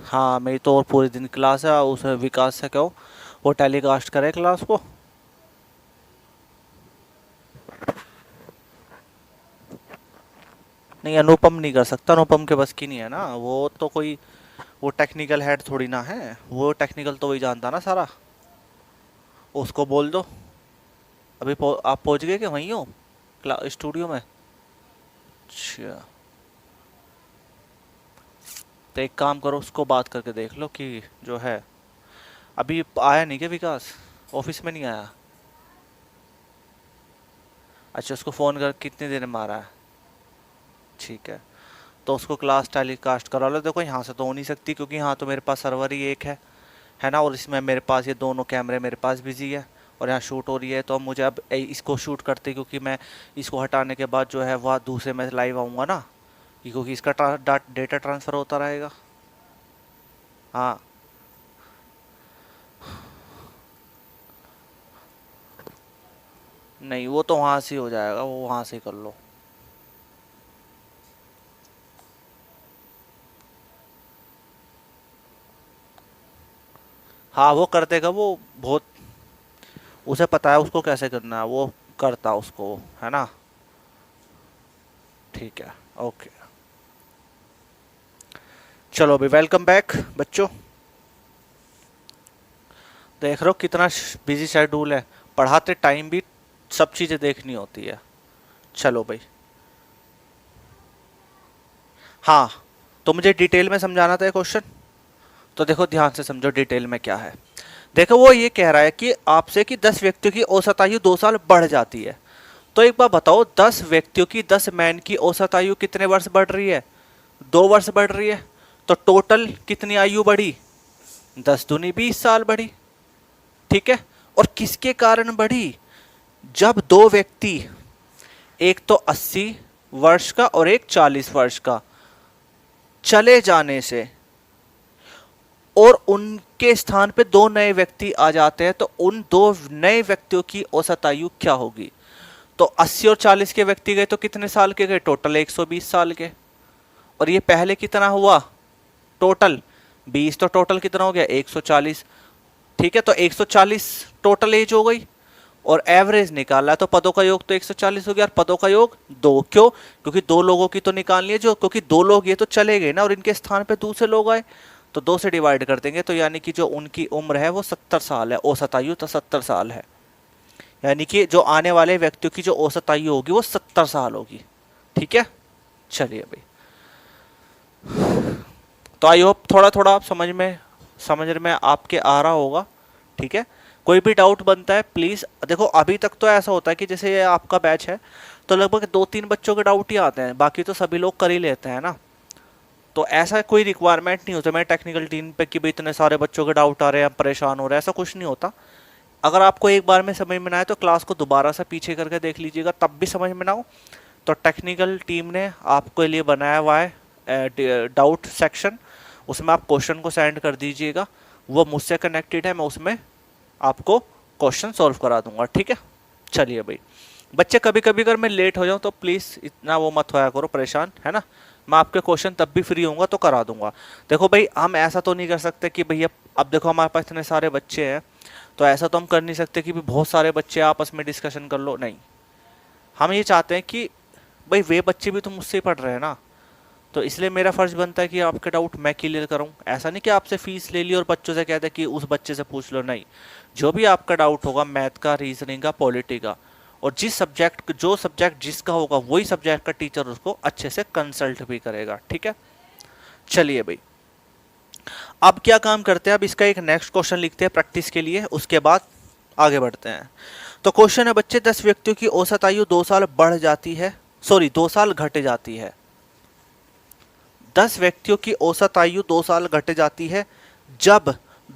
हाँ, मेरी तो और पूरे दिन क्लास है, उस विकास से कहो वो टेलीकास्ट करे क्लास को। नहीं, अनुपम नहीं कर सकता, अनुपम के बस की नहीं है ना वो तो कोई, वो टेक्निकल हेड थोड़ी ना है, वो टेक्निकल तो वही जानता ना सारा। उसको बोल दो। अभी आप पहुंच गए कि वहीं हो स्टूडियो में? अच्छा, तो एक काम करो, उसको बात करके देख लो कि जो है, अभी आया नहीं क्या विकास? ऑफिस में नहीं आया? अच्छा, उसको फ़ोन कर कितनी देर में मारा है? ठीक है, तो उसको क्लास टेलीकास्ट करा लो। देखो यहाँ से तो हो नहीं सकती क्योंकि यहाँ तो मेरे पास सर्वर ही एक है ना, और इसमें मेरे पास ये दोनों कैमरे मेरे पास बिजी है और यहाँ शूट हो रही है। तो अब मुझे अब इसको शूट करते, क्योंकि मैं इसको हटाने के बाद जो है वह दूसरे में लाइव आऊँगा ना, क्योंकि इसका डेटा ट्रांसफ़र होता रहेगा। हाँ, नहीं वो तो वहाँ से हो जाएगा, वो वहाँ से कर लो। हाँ, वो कर देगा वो, बहुत उसे पता है उसको कैसे करना है, वो करता उसको, है ना। ठीक है, ओके। चलो अभी वेलकम बैक बच्चों। देख रहे हो कितना बिजी शेड्यूल है, पढ़ाते टाइम भी सब चीज़ें देखनी होती है। चलो भाई, हाँ, तो मुझे डिटेल में समझाना था ये क्वेश्चन। तो देखो ध्यान से समझो डिटेल में क्या है। देखो वो ये कह रहा है कि आपसे कि 10 व्यक्तियों की औसत आयु 2 साल बढ़ जाती है। तो एक बार बताओ, 10 व्यक्तियों की, 10 मैन की औसत आयु कितने वर्ष बढ़ रही है? 2 वर्ष बढ़ रही है। तो टोटल कितनी आयु बढ़ी? 10 दूनी 20 साल बढ़ी। ठीक है, और किसके कारण बढ़ी? जब दो व्यक्ति, एक तो 80 वर्ष का और एक 40 वर्ष का, चले जाने से और उनके स्थान पे दो नए व्यक्ति आ जाते हैं तो उन दो नए व्यक्तियों की औसत आयु क्या होगी? तो 80 और 40 के व्यक्ति गए तो कितने साल के गए? टोटल 120 साल के। और ये पहले कितना हुआ? टोटल 20, तो टोटल कितना हो गया? 140। ठीक है, तो 140 टोटल एज हो गई। और एवरेज निकाला तो पदों का योग तो 140 हो गया, और पदों का योग 2। क्यों? क्योंकि दो लोगों की तो निकालनी है, जो क्योंकि दो लोग ये तो चले गए ना और इनके स्थान पे दूसरे लोग आए, तो 2 से डिवाइड कर देंगे। तो यानी कि जो उनकी उम्र है वो 70 साल है, औसत आयु तो 70 साल है। यानी कि जो आने वाले व्यक्तियों की जो औसत आयु होगी वो 70 साल होगी। ठीक है, चलिए भाई। तो आई होप थोड़ा थोड़ा आप समझ में आपके आ रहा होगा। ठीक है, कोई भी डाउट बनता है प्लीज़। देखो अभी तक तो ऐसा होता है कि जैसे ये आपका बैच है तो लगभग 2-3 बच्चों के डाउट ही आते हैं, बाकी तो सभी लोग कर ही लेते हैं ना। तो ऐसा कोई रिक्वायरमेंट नहीं होता मेरे टेक्निकल टीम पे कि भाई इतने सारे बच्चों के डाउट आ रहे हैं, परेशान हो रहे हैं, ऐसा कुछ नहीं होता। अगर आपको एक बार में समझ में ना आए तो क्लास को दोबारा से पीछे करके देख लीजिएगा, तब भी समझ में ना हो तो टेक्निकल टीम ने आपके लिए बनाया हुआ है डाउट सेक्शन, उसमें आप क्वेश्चन को सेंड कर दीजिएगा, वो मुझसे कनेक्टेड है, मैं उसमें आपको क्वेश्चन सॉल्व करा दूंगा, ठीक है। चलिए भाई बच्चे, कभी कभी अगर मैं लेट हो जाऊं तो प्लीज़ इतना वो मत होया करो परेशान, है ना। मैं आपके क्वेश्चन तब भी फ्री होऊंगा तो करा दूंगा। देखो भाई हम ऐसा तो नहीं कर सकते कि भैया, अब देखो हमारे पास इतने सारे बच्चे हैं तो ऐसा तो हम कर नहीं सकते कि भी बहुत सारे बच्चे आपस में डिस्कशन कर लो, नहीं। हम ये चाहते हैं कि भाई वे बच्चे भी तो मुझसे ही पढ़ रहे हैं ना, तो इसलिए मेरा फर्ज बनता है कि आपके डाउट मैं क्लियर करूं। ऐसा नहीं कि आपसे फीस ले ली और बच्चों से कहते कि उस बच्चे से पूछ लो, नहीं। जो भी आपका डाउट होगा मैथ का, रीजनिंग का, पॉलिटी का, और जो सब्जेक्ट जिसका होगा वही सब्जेक्ट का टीचर उसको अच्छे से कंसल्ट भी करेगा, ठीक है। चलिए भाई अब क्या काम करते हैं, अब इसका एक नेक्स्ट क्वेश्चन लिखते हैं प्रैक्टिस के लिए, उसके बाद आगे बढ़ते हैं। तो क्वेश्चन है बच्चे, 10 व्यक्तियों की औसत आयु 2 साल बढ़ जाती है, सॉरी 2 साल घट जाती है। 10 व्यक्तियों की औसत आयु 2 साल घट जाती है जब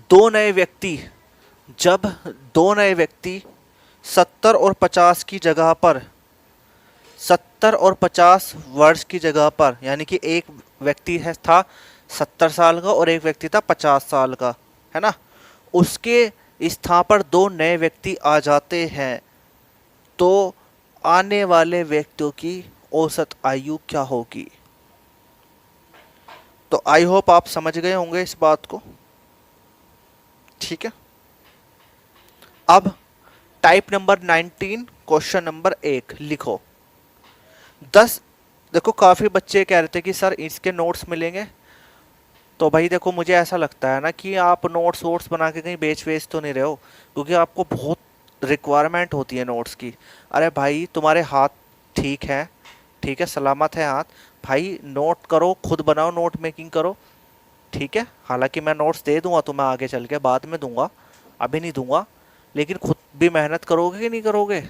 दो नए व्यक्ति जब दो नए व्यक्ति 70 और 50 की जगह पर 70 और 50 वर्ष की जगह पर, यानी कि एक व्यक्ति है था 70 साल का और एक व्यक्ति था 50 साल का, है ना, उसके स्थान पर दो नए व्यक्ति आ जाते हैं, तो आने वाले व्यक्तियों की औसत आयु क्या होगी। तो आई होप आप समझ गए होंगे इस बात को, ठीक है। अब टाइप नंबर 19 क्वेश्चन नंबर 1 लिखो। 10, देखो काफ़ी बच्चे कह रहे थे कि सर इसके नोट्स मिलेंगे, तो भाई देखो मुझे ऐसा लगता है ना कि आप नोट्स वोट्स बना के कहीं बेच तो नहीं रहे हो, क्योंकि आपको बहुत रिक्वायरमेंट होती है नोट्स की। अरे भाई तुम्हारे हाथ ठीक है, ठीक है, सलामत है हाथ, भाई नोट करो, खुद बनाओ, नोट मेकिंग करो, ठीक है। हालांकि मैं नोट्स दे दूंगा तुम्हें आगे चल के, बाद में दूंगा, अभी नहीं दूंगा, लेकिन खुद भी मेहनत करोगे कि नहीं करोगे।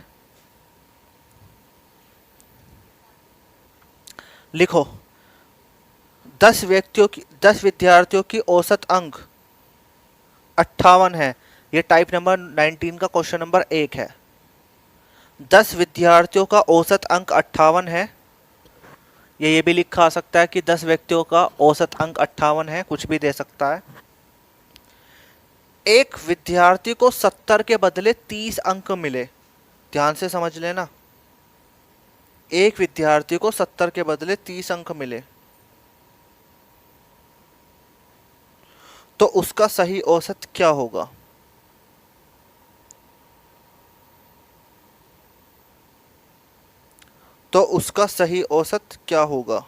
लिखो 10 विद्यार्थियों की औसत अंक 58 है। ये टाइप नंबर 19 का क्वेश्चन नंबर 1 है। 10 विद्यार्थियों का औसत अंक 58 है। ये भी लिखा आ सकता है कि 10 व्यक्तियों का औसत अंक 58 है, कुछ भी दे सकता है। एक विद्यार्थी को 70 के बदले 30 अंक मिले, ध्यान से समझ लेना, एक विद्यार्थी को 70 के बदले 30 अंक मिले, तो उसका सही औसत क्या होगा। तो उसका सही औसत क्या होगा,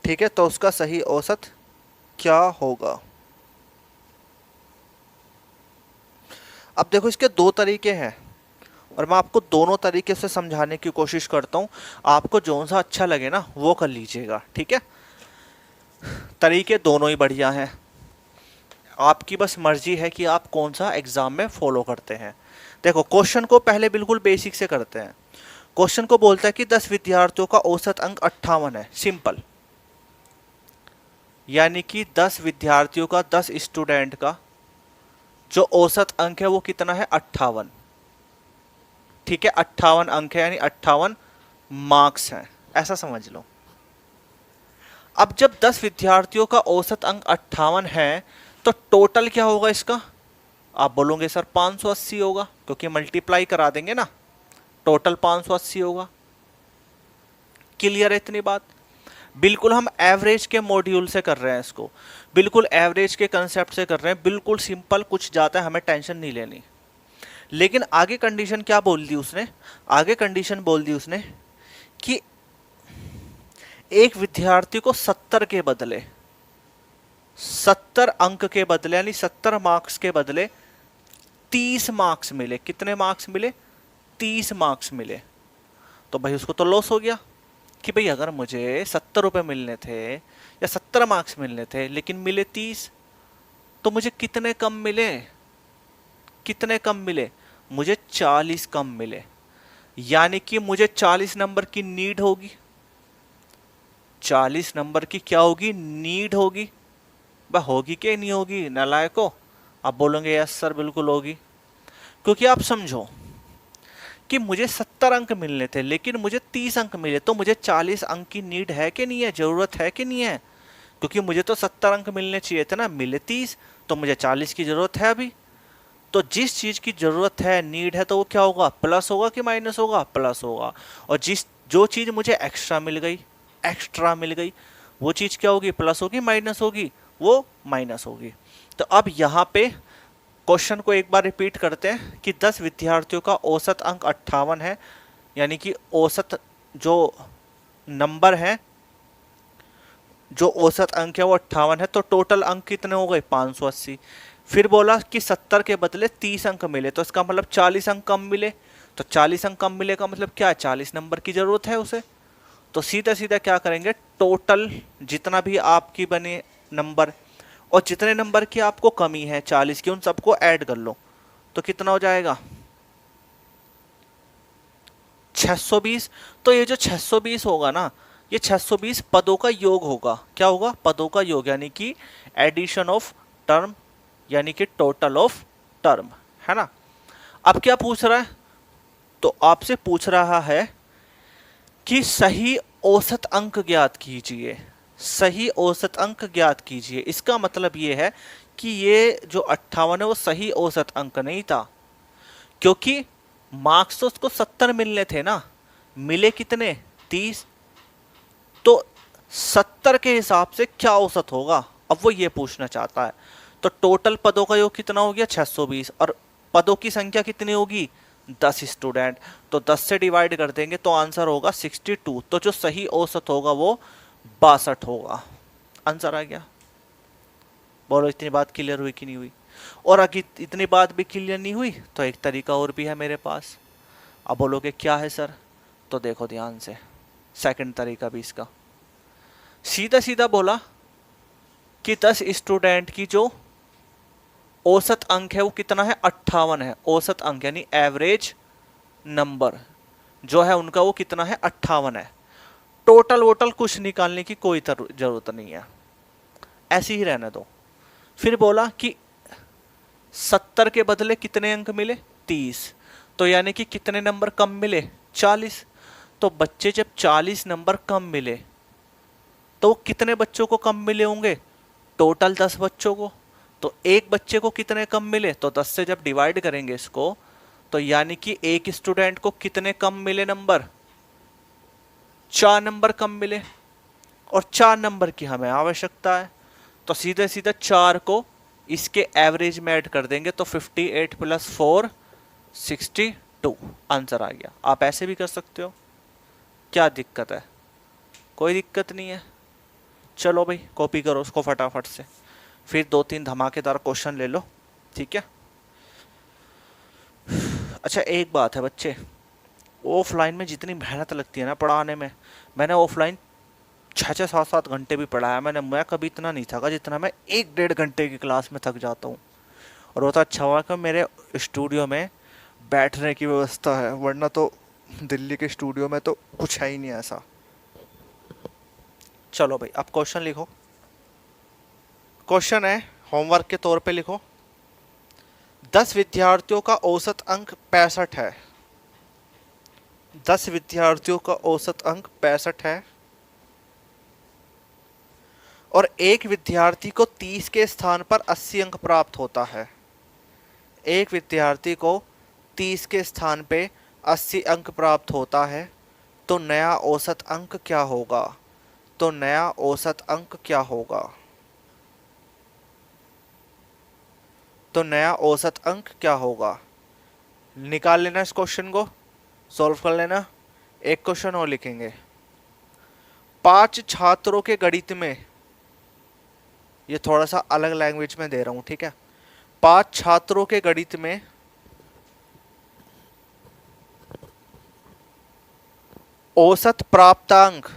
ठीक है, तो उसका सही औसत क्या होगा। अब देखो इसके दो तरीके हैं और मैं आपको दोनों तरीके से समझाने की कोशिश करता हूं, आपको जो सा अच्छा लगे ना वो कर लीजिएगा, ठीक है। तरीके दोनों ही बढ़िया हैं, आपकी बस मर्जी है कि आप कौन सा एग्जाम में फॉलो करते हैं। देखो क्वेश्चन को पहले बिल्कुल बेसिक से करते हैं। क्वेश्चन को बोलता है कि 10 विद्यार्थियों का औसत अंक 58 है, सिंपल, यानी कि 10 विद्यार्थियों का, 10 स्टूडेंट का जो औसत अंक है वो कितना है, 58, ठीक है। 58 अंक है यानी 58 मार्क्स हैं, ऐसा समझ लो। अब जब 10 विद्यार्थियों का औसत अंक 58 है तो टोटल क्या होगा इसका, आप बोलोगे सर 580 होगा, क्योंकि मल्टीप्लाई करा देंगे ना, टोटल 580 होगा। क्लियर है इतनी बात। बिल्कुल हम एवरेज के मॉड्यूल से कर रहे हैं इसको, बिल्कुल एवरेज के कंसेप्ट से कर रहे हैं, बिल्कुल सिंपल, कुछ ज़्यादा हमें टेंशन नहीं लेनी। लेकिन आगे कंडीशन क्या बोल दी उसने, आगे कंडीशन बोल दी उसने कि एक विद्यार्थी को 70 के बदले 70 अंक के बदले यानी 70 मार्क्स के बदले 30 मार्क्स मिले। कितने मार्क्स मिले, 30 मार्क्स मिले। तो भाई उसको तो लॉस हो गया कि भाई अगर मुझे 70 रुपए मिलने थे या 70 मार्क्स मिलने थे लेकिन मिले 30, तो मुझे कितने कम मिले, कितने कम मिले, मुझे 40 कम मिले। यानी कि मुझे 40 नंबर की नीड होगी, 40 नंबर की क्या होगी, नीड होगी। वह होगी कि नहीं होगी नालायको? आप बोलोगे यस सर बिल्कुल होगी, क्योंकि आप समझो कि मुझे 70 अंक मिलने थे लेकिन मुझे 30 अंक मिले, तो मुझे 40 अंक की नीड है कि नहीं है, जरूरत है कि नहीं है? क्योंकि मुझे तो 70 अंक मिलने चाहिए थे ना, मिले 30, तो मुझे 40 की जरूरत है अभी। तो जिस चीज की जरूरत है, नीड है, तो वो क्या होगा, प्लस होगा कि माइनस होगा, प्लस होगा। और जो चीज मुझे एक्स्ट्रा मिल गई, वो चीज क्या होगी, प्लस होगी माइनस होगी, वो माइनस होगी। तो अब यहाँ पे क्वेश्चन को एक बार रिपीट करते हैं कि 10 विद्यार्थियों का औसत अंक 58 है, यानी कि औसत जो नंबर है, जो औसत अंक है वो 58 है, तो टोटल अंक कितने हो गए, 580। फिर बोला कि 70 के बदले 30 अंक मिले, तो इसका मतलब 40 अंक कम मिले। तो 40 अंक कम मिले का मतलब क्या है, 40 नंबर की जरूरत है उसे। तो सीधा सीधा क्या करेंगे, टोटल जितना भी आपकी बने नंबर और जितने नंबर की आपको कमी है 40 की, उन सबको ऐड कर लो, तो कितना हो जाएगा, 620। तो ये जो 620 होगा ना, ये 620 पदों का योग होगा। क्या होगा, पदों का योग, यानी कि एडिशन ऑफ टर्म, यानी कि टोटल ऑफ टर्म, है ना। अब क्या पूछ रहा है, तो आपसे पूछ रहा है कि सही औसत अंक ज्ञात कीजिए, सही औसत अंक ज्ञात कीजिए। इसका मतलब ये है कि ये जो 58 है वो सही औसत अंक नहीं था, क्योंकि मार्क्स तो उसको 70 मिलने थे ना, मिले कितने, 30। तो 70 के हिसाब से क्या औसत होगा, अब वो ये पूछना चाहता है। तो टोटल पदों का योग कितना हो गया, 620, और पदों की संख्या कितनी होगी, 10 स्टूडेंट। तो 10 से डिवाइड कर देंगे तो आंसर होगा 62। तो जो सही औसत होगा वो 62 होगा। आंसर आ गया। बोलो इतनी बात क्लियर हुई कि नहीं हुई? और अगर इतनी बात भी क्लियर नहीं हुई तो एक तरीका और भी है मेरे पास। अब बोलोगे क्या है सर, तो देखो ध्यान से, सेकंड तरीका भी इसका सीधा सीधा बोला कि 10 स्टूडेंट की जो औसत अंक है वो कितना है, 58 है। औसत अंक यानी एवरेज नंबर जो है उनका वो कितना है, 58 है। टोटल वोटल कुछ निकालने की कोई जरूरत नहीं है, ऐसे ही रहने दो। फिर बोला कि 70 के बदले कितने अंक मिले, 30। तो यानी कि कितने नंबर कम मिले, 40। तो बच्चे जब 40 नंबर कम मिले तो कितने बच्चों को कम मिले होंगे, टोटल 10 बच्चों को। तो एक बच्चे को कितने कम मिले, तो 10 से जब डिवाइड करेंगे इसको, तो यानी कि एक स्टूडेंट को कितने कम मिले नंबर, 4 नंबर कम मिले। और 4 नंबर की हमें आवश्यकता है, तो सीधे सीधे 4 को इसके एवरेज में ऐड कर देंगे, तो 58 प्लस 4 62 आंसर आ गया। आप ऐसे भी कर सकते हो, क्या दिक्कत है, कोई दिक्कत नहीं है। चलो भाई कॉपी करो उसको फटाफट से, फिर 2-3 धमाकेदार क्वेश्चन ले लो, ठीक है। अच्छा एक बात है बच्चे, ऑफलाइन में जितनी मेहनत लगती है ना पढ़ाने में, मैंने ऑफलाइन 6-7 घंटे भी पढ़ाया मैंने, मैं कभी इतना नहीं थका जितना मैं 1-1.5 घंटे की क्लास में थक जाता हूँ। और वो तो अच्छा हुआ कि मेरे स्टूडियो में बैठने की व्यवस्था है, वरना तो दिल्ली के स्टूडियो में तो कुछ है ही नहीं ऐसा। चलो भाई अब क्वेश्चन लिखो। क्वेश्चन है, होमवर्क के तौर पे लिखो। 10 विद्यार्थियों का औसत अंक 65 है। 10 विद्यार्थियों का औसत अंक 65 है और एक विद्यार्थी को 30 के स्थान पर 80 अंक प्राप्त होता है। एक विद्यार्थी को 30 के स्थान पे 80 अंक प्राप्त होता है, तो नया औसत अंक क्या होगा, तो नया औसत अंक क्या होगा, तो नया औसत अंक क्या होगा। निकाल लेना इस क्वेश्चन को, सॉल्व कर लेना। एक क्वेश्चन और लिखेंगे। 5 छात्रों के गणित में, ये थोड़ा सा अलग लैंग्वेज में दे रहा हूं, ठीक है। 5 छात्रों के गणित में औसत प्राप्तांक,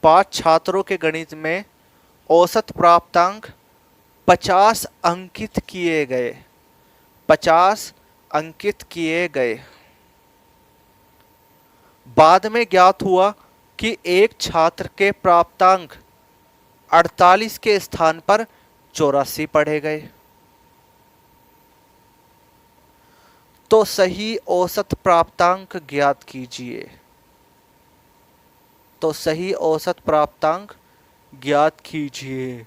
5 छात्रों के गणित में औसत प्राप्तांक 50 अंकित किए गए, 50 अंकित किए गए। बाद में ज्ञात हुआ कि एक छात्र के प्राप्तांक 48 के स्थान पर 84 पढ़े गए, तो सही औसत प्राप्तांक ज्ञात कीजिए। तो सही औसत प्राप्तांक ज्ञात कीजिए।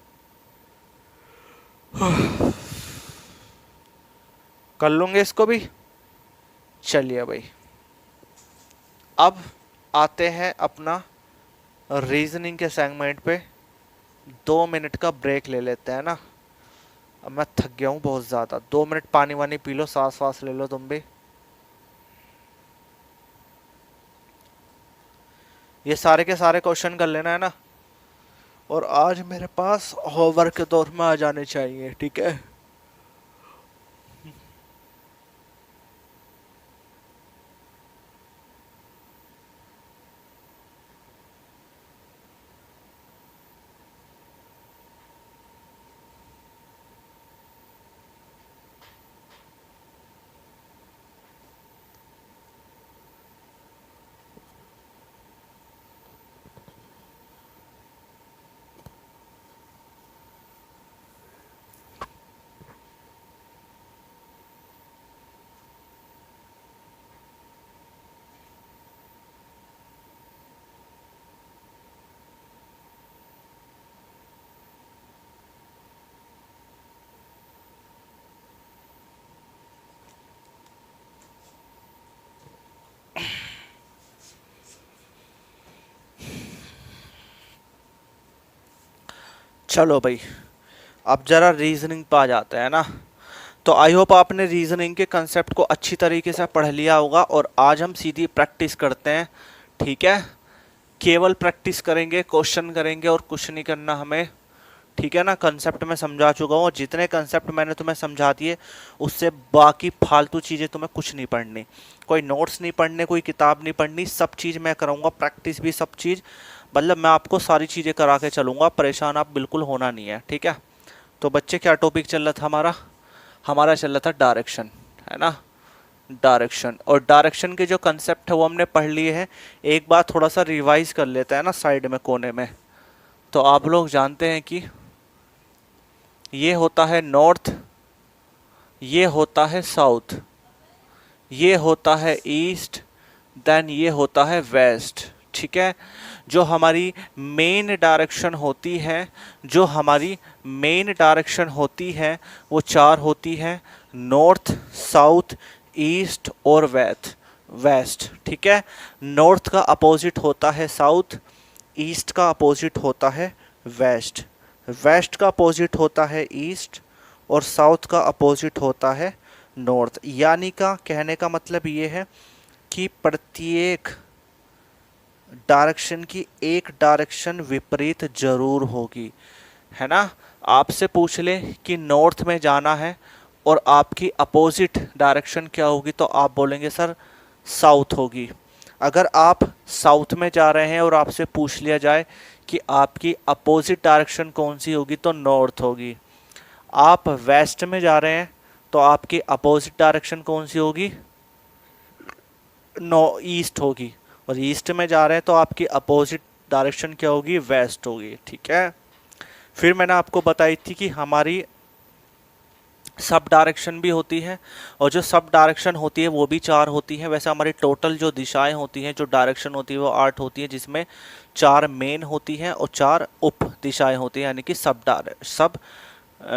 कर लूंगे इसको भी। चलिए भाई, अब आते हैं अपना रीजनिंग के सेगमेंट पे। 2 मिनट का ब्रेक ले लेते हैं ना, अब मैं थक गया हूँ बहुत ज़्यादा। 2 मिनट पानी वानी पी लो, सांस वास ले लो तुम भी। ये सारे के सारे क्वेश्चन कर लेना है ना, और आज मेरे पास होमवर्क के दौर में आ जाने चाहिए, ठीक है। चलो भाई, अब जरा रीजनिंग पे आ जाते हैं ना। तो आई होप आपने रीजनिंग के कंसेप्ट को अच्छी तरीके से पढ़ लिया होगा, और आज हम सीधी प्रैक्टिस करते हैं, ठीक है। केवल प्रैक्टिस करेंगे, क्वेश्चन करेंगे और कुछ नहीं करना हमें, ठीक है ना। कंसेप्ट मैं समझा चुका हूँ, जितने कंसेप्ट मैंने तुम्हें समझा दिए उससे बाकी फालतू चीज़ें तुम्हें कुछ नहीं पढ़नी, कोई नोट्स नहीं पढ़ने, कोई किताब नहीं पढ़नी, सब चीज़ मैं कराऊंगा, प्रैक्टिस भी सब चीज़, मतलब मैं आपको सारी चीज़ें करा के चलूँगा, परेशान आप बिल्कुल होना नहीं है, ठीक है। तो बच्चे, क्या टॉपिक चल रहा था हमारा? हमारा चल रहा था डायरेक्शन, है ना, डायरेक्शन। और डायरेक्शन के जो कंसेप्ट है वो हमने पढ़ लिए हैं। एक बार थोड़ा सा रिवाइज कर लेते हैं ना, साइड में कोने में। तो आप लोग जानते हैं कि ये होता है नॉर्थ, ये होता है साउथ, ये होता है ईस्ट, देन ये होता है वेस्ट, ठीक है। जो हमारी मेन डायरेक्शन होती है, जो हमारी मेन डायरेक्शन होती है वो चार होती है, नॉर्थ, साउथ, ईस्ट और वेस्ट, ठीक है। नॉर्थ का अपोजिट होता है साउथ, ईस्ट का अपोजिट होता है वेस्ट, वेस्ट का अपोजिट होता है ईस्ट, और साउथ का अपोजिट होता है नॉर्थ। यानी का कहने का मतलब ये है कि प्रत्येक डायरेक्शन की एक डायरेक्शन विपरीत जरूर होगी, है ना। आपसे पूछ ले कि नॉर्थ में जाना है और आपकी अपोजिट डायरेक्शन क्या होगी, तो आप बोलेंगे सर साउथ होगी। अगर आप साउथ में जा रहे हैं और आपसे पूछ लिया जाए कि आपकी अपोजिट डायरेक्शन कौन सी होगी, तो नॉर्थ होगी। आप वेस्ट में जा रहे हैं तो आपकी अपोजिट डायरेक्शन कौन सी होगी? नो, ईस्ट होगी। और ईस्ट में जा रहे हैं तो आपकी अपोजिट डायरेक्शन क्या होगी? वेस्ट होगी, ठीक है। फिर मैंने आपको बताई थी कि हमारी सब डायरेक्शन भी होती है, और जो सब डायरेक्शन होती है वो भी चार होती है। वैसे हमारी टोटल जो दिशाएं होती हैं, जो डायरेक्शन होती है वो 8 होती है, जिसमें 4 मेन होती हैं और 4 उप दिशाएं होती हैं, यानी कि सब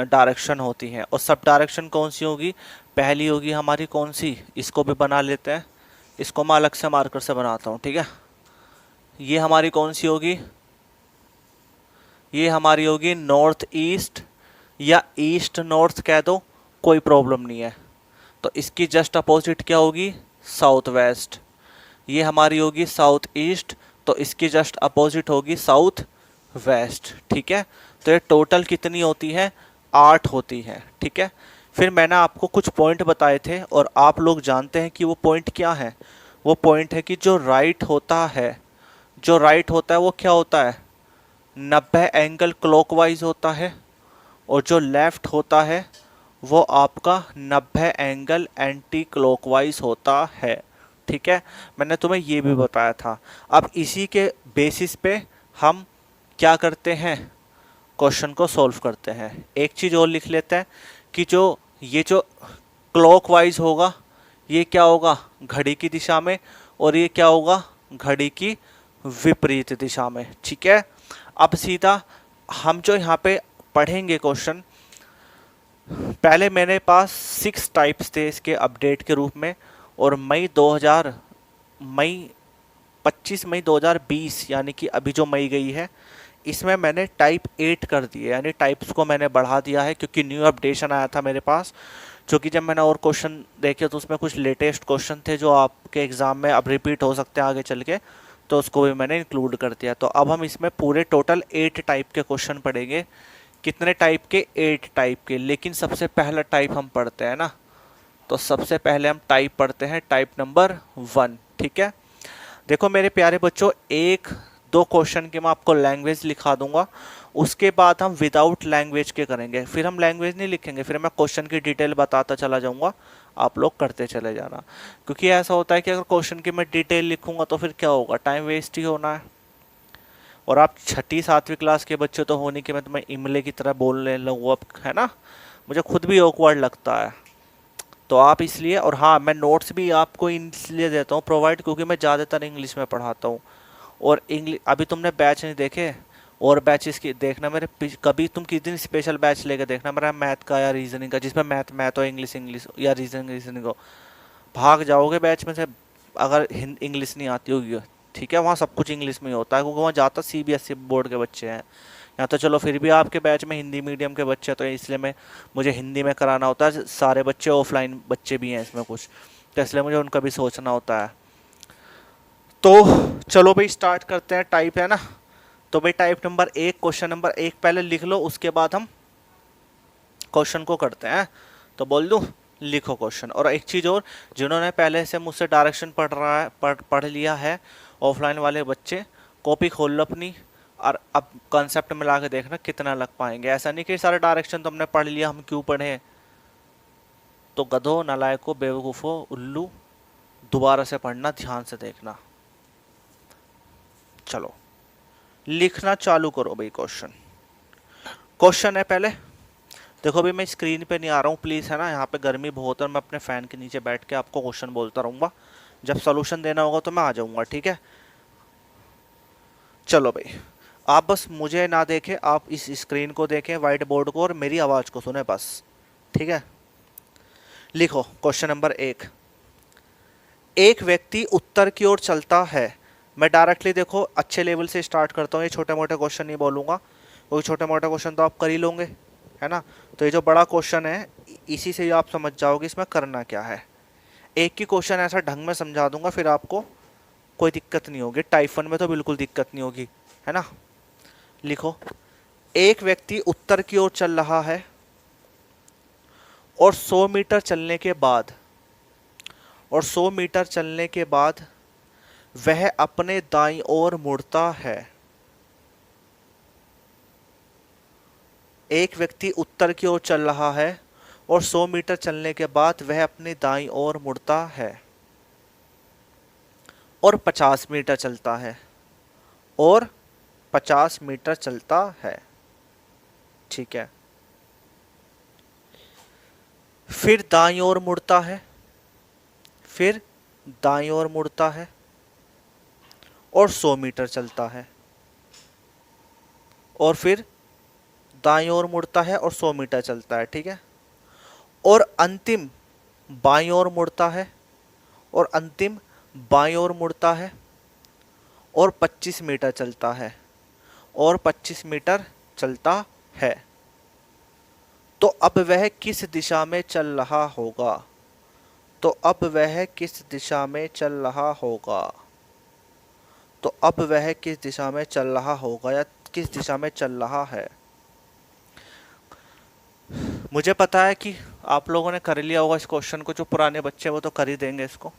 डायरेक्शन होती हैं। और सब डायरेक्शन कौन सी होगी? पहली होगी हमारी कौन सी, इसको भी बना लेते हैं, इसको मैं अलग से मार्कर से बनाता हूँ, ठीक है। ये हमारी कौन सी होगी? ये हमारी होगी नॉर्थ ईस्ट, या ईस्ट नॉर्थ कह दो, कोई प्रॉब्लम नहीं है। तो इसकी जस्ट अपोजिट क्या होगी? South west. ये हमारी होगी साउथ ईस्ट, तो इसकी जस्ट अपोजिट होगी साउथ वेस्ट, ठीक है। तो ये टोटल कितनी होती है? 8 होती है, ठीक है। फिर मैंने आपको कुछ पॉइंट बताए थे, और आप लोग जानते हैं कि वो पॉइंट क्या है। वो पॉइंट है कि जो राइट होता है, जो राइट होता है वो क्या होता है? 90 एंगल क्लॉकवाइज होता है, और जो लेफ्ट होता है वो आपका 90 एंगल एंटी क्लॉकवाइज होता है, ठीक है, मैंने तुम्हें ये भी बताया था। अब इसी के बेसिस पे हम क्या करते हैं, क्वेश्चन को सॉल्व करते हैं। एक चीज़ और लिख लेते हैं कि जो क्लॉकवाइज होगा ये क्या होगा, घड़ी की दिशा में, और ये क्या होगा, घड़ी की विपरीत दिशा में। ठीक है, अब सीधा हम जो यहाँ पे पढ़ेंगे क्वेश्चन, पहले मेरे पास 6 टाइप्स थे इसके अपडेट के रूप में, और मई 25 मई 2020 यानी कि अभी जो मई गई है, इसमें मैंने टाइप 8 कर दिए, यानी टाइप्स को मैंने बढ़ा दिया है, क्योंकि न्यू अपडेशन आया था मेरे पास। क्योंकि जब मैंने और क्वेश्चन देखे तो उसमें कुछ लेटेस्ट क्वेश्चन थे जो आपके एग्ज़ाम में अब रिपीट हो सकते हैं आगे चल के, तो उसको भी मैंने इंक्लूड कर दिया। तो अब हम इसमें पूरे टोटल 8 टाइप के क्वेश्चन पढ़ेंगे। कितने टाइप के, 8 टाइप के। लेकिन सबसे पहला टाइप हम पढ़ते हैं ना, तो सबसे पहले हम टाइप पढ़ते हैं, टाइप नंबर 1। ठीक है, देखो मेरे प्यारे बच्चों, एक दो क्वेश्चन के मैं आपको लैंग्वेज लिखा दूंगा, उसके बाद हम विदाउट लैंग्वेज के करेंगे। फिर हम लैंग्वेज नहीं लिखेंगे, फिर मैं क्वेश्चन की डिटेल बताता चला जाऊंगा, आप लोग करते चले जाना। क्योंकि ऐसा होता है कि अगर क्वेश्चन की मैं डिटेल लिखूंगा तो फिर क्या होगा, टाइम वेस्ट ही होना है। और आप 6ठी 7वीं क्लास के बच्चे तो होने कि मैं तुम्हें इमले की तरह बोलने लगूँ अब, है ना, मुझे खुद भी ऑकवर्ड लगता है। तो आप इसलिए, और हाँ, मैं नोट्स भी आपको इसलिए देता हूँ प्रोवाइड, क्योंकि मैं ज़्यादातर इंग्लिश में पढ़ाता हूँ। और इंग्लिश, अभी तुमने बैच नहीं देखे, और बैचेस की देखना मेरे, कभी तुम किस दिन स्पेशल बैच लेकर देखना मेरा मैथ का या रीजनिंग का, जिसमें मैथ हो, इंग्लिश इंग्लिश या रीजनिंग हो। भाग जाओगे बैच में से अगर इंग्लिश नहीं आती होगी। ठीक है, वहाँ सब कुछ इंग्लिश में ही होता है, क्योंकि वहाँ ज़्यादा CBSE बोर्ड के बच्चे हैं। यहाँ तो चलो फिर भी आपके बैच में हिंदी मीडियम के बच्चे हैं, तो इसलिए मुझे हिंदी में कराना होता है। सारे बच्चे ऑफलाइन बच्चे भी हैं इसमें कुछ, तो इसलिए मुझे उनका भी सोचना होता है। तो चलो भाई स्टार्ट करते हैं, टाइप है ना। तो भाई टाइप नंबर 1, क्वेश्चन नंबर 1 पहले लिख लो, उसके बाद हम क्वेश्चन को करते हैं। तो बोल दूं, लिखो क्वेश्चन। और एक चीज़ और, जिन्होंने पहले से मुझसे डायरेक्शन पढ़ लिया है, ऑफलाइन वाले बच्चे, कॉपी खोल लो अपनी, और अब कॉन्सेप्ट मिला के देखना कितना लग पाएंगे। ऐसा नहीं कि सारे डायरेक्शन तो हमने पढ़ लिया, हम क्यों पढ़े। तो गधो, नालायको, बेवकूफ़ो, उल्लू, दोबारा से पढ़ना, ध्यान से देखना। चलो लिखना चालू करो भाई। क्वेश्चन है पहले, देखो अभी मैं स्क्रीन पे नहीं आ रहा हूँ प्लीज़, है ना, यहाँ पे गर्मी बहुत है, मैं अपने फ़ैन के नीचे बैठ के आपको क्वेश्चन बोलता रहूँगा। जब सोल्यूशन देना होगा तो मैं आ जाऊँगा, ठीक है। चलो भाई, आप बस मुझे ना देखें, आप इस स्क्रीन को देखें, वाइट बोर्ड को, और मेरी आवाज़ को सुने बस, ठीक है। लिखो क्वेश्चन नंबर 1। एक व्यक्ति उत्तर की ओर चलता है। मैं डायरेक्टली देखो अच्छे लेवल से स्टार्ट करता हूँ, ये छोटे मोटे क्वेश्चन नहीं बोलूँगा, क्योंकि छोटे मोटे क्वेश्चन तो आप कर ही लोगे, है ना। तो ये जो बड़ा क्वेश्चन है, इसी से आप समझ जाओगे इसमें करना क्या है। एक ही क्वेश्चन ऐसा ढंग में समझा दूंगा, फिर आपको कोई दिक्कत नहीं होगी। टाइप 1 में तो बिल्कुल दिक्कत नहीं होगी, है ना। लिखो, एक व्यक्ति उत्तर की ओर चल रहा है, और 100 मीटर चलने के बाद, वह अपने दाईं ओर मुड़ता है। एक व्यक्ति उत्तर की ओर चल रहा है, और 100 मीटर चलने के बाद वह अपनी दाईं ओर मुड़ता है, और 50 मीटर चलता है, और 50 मीटर चलता है, ठीक है। फिर दाईं ओर मुड़ता है, फिर दाईं ओर मुड़ता है, और 100 मीटर चलता है, और फिर दाईं ओर मुड़ता है और 100 मीटर चलता है, ठीक है। और अंतिम बाईं ओर मुड़ता है, और अंतिम बाईं ओर मुड़ता है, और 25 मीटर चलता है, और 25 मीटर चलता है। तो अब वह किस दिशा में चल रहा होगा। तो अब वह किस दिशा में चल रहा होगा। तो अब वह किस दिशा में चल रहा होगा, या किस दिशा में चल रहा है। मुझे पता है कि आप लोगों ने कर लिया होगा इस क्वेश्चन को, जो पुराने बच्चे वो तो कर ही देंगे इसको,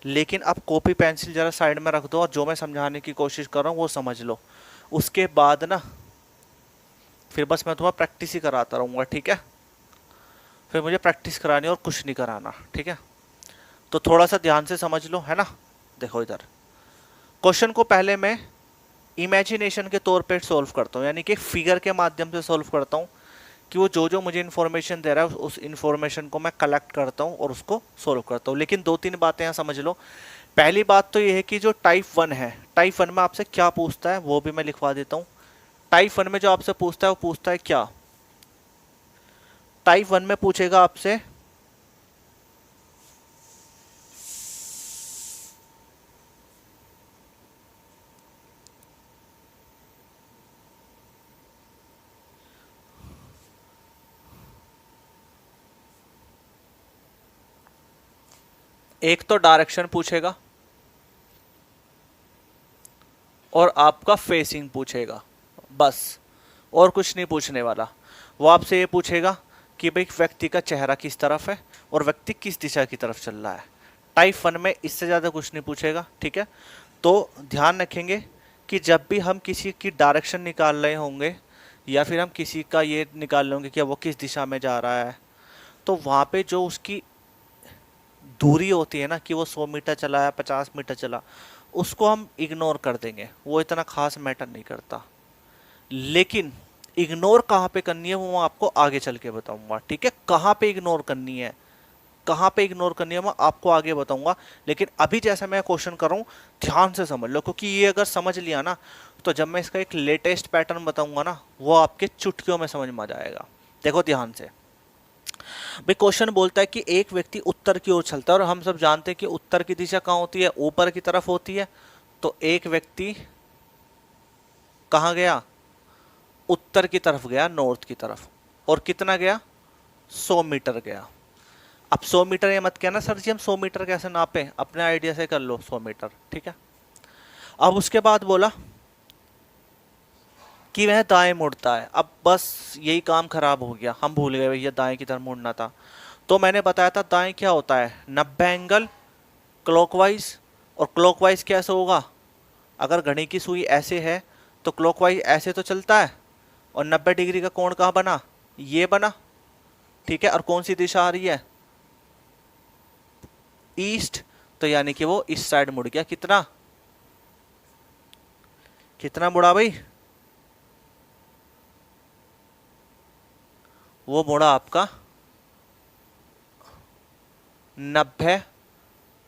लेकिन अब कॉपी पेंसिल जरा साइड में रख दो, और जो मैं समझाने की कोशिश कर रहा हूँ वो समझ लो। उसके बाद ना फिर बस मैं तुम्हें प्रैक्टिस ही कराता रहूँगा, ठीक है। फिर मुझे प्रैक्टिस करानी और कुछ नहीं कराना, ठीक है। तो थोड़ा सा ध्यान से समझ लो, है ना। देखो इधर क्वेश्चन को पहले मैं इमेजिनेशन के तौर पे सॉल्व करता हूँ, यानी कि फिगर के माध्यम से सॉल्व करता हूँ कि वो जो जो मुझे इन्फॉर्मेशन दे रहा है उस इन्फॉर्मेशन को मैं कलेक्ट करता हूँ और उसको सॉल्व करता हूँ। लेकिन दो तीन बातें यहाँ समझ लो। पहली बात तो ये है कि जो टाइप वन है, टाइप वन में आपसे क्या पूछता है वो भी मैं लिखवा देता हूँ। टाइप वन में जो आपसे पूछता है वो पूछता है क्या, टाइप वन में पूछेगा आपसे एक तो डायरेक्शन पूछेगा और आपका फेसिंग पूछेगा, बस और कुछ नहीं पूछने वाला। वो आपसे ये पूछेगा कि भाई व्यक्ति का चेहरा किस तरफ है और व्यक्ति किस दिशा की तरफ चल रहा है। टाइप वन में इससे ज़्यादा कुछ नहीं पूछेगा, ठीक है। तो ध्यान रखेंगे कि जब भी हम किसी की डायरेक्शन निकाल रहे होंगे या फिर हम किसी का ये निकाल रहे होंगे कि वो किस दिशा में जा रहा है, तो वहाँ पे जो उसकी दूरी होती है ना कि वो 100 मीटर चला या 50 मीटर चला, उसको हम इग्नोर कर देंगे, वो इतना खास मैटर नहीं करता। लेकिन इग्नोर कहाँ पे करनी है वो मैं आपको आगे चल के बताऊंगा, ठीक है। कहाँ पे इग्नोर करनी है, कहाँ पे इग्नोर करनी है मैं आपको आगे बताऊंगा। लेकिन अभी जैसा मैं क्वेश्चन कर रहा हूँ ध्यान से समझ लो, क्योंकि ये अगर समझ लिया ना तो जब मैं इसका एक लेटेस्ट पैटर्न बताऊंगा ना वो आपके चुटकियों में समझ में आ जाएगा। देखो ध्यान से भाई, क्वेश्चन बोलता है कि एक व्यक्ति उत्तर की ओर चलता है और हम सब जानते हैं कि उत्तर की दिशा कहाँ होती है, ऊपर की तरफ होती है। तो एक व्यक्ति कहाँ गया, उत्तर की तरफ गया, नॉर्थ की तरफ। और कितना गया, 100 मीटर गया। अब 100 मीटर ये मत कहना सर जी हम 100 मीटर कैसे नापे, अपने आइडिया से कर लो 100 मीटर, ठीक है। अब उसके बाद बोला कि वह दाएं मुड़ता है। अब बस यही काम खराब हो गया, हम भूल गए भैया दाएं की तरफ मुड़ना था। तो मैंने बताया था दाएं क्या होता है, 90 एंगल क्लॉकवाइज। और क्लॉकवाइज कैसे होगा, अगर घड़ी की सुई ऐसे है तो क्लॉकवाइज ऐसे तो चलता है। और 90 डिग्री का कोण कहाँ बना, ये बना, ठीक है। और कौन सी दिशा आ रही है, ईस्ट। तो यानी कि वो इस साइड मुड़ गया। कितना कितना मुड़ा भाई, वो मुड़ा आपका 90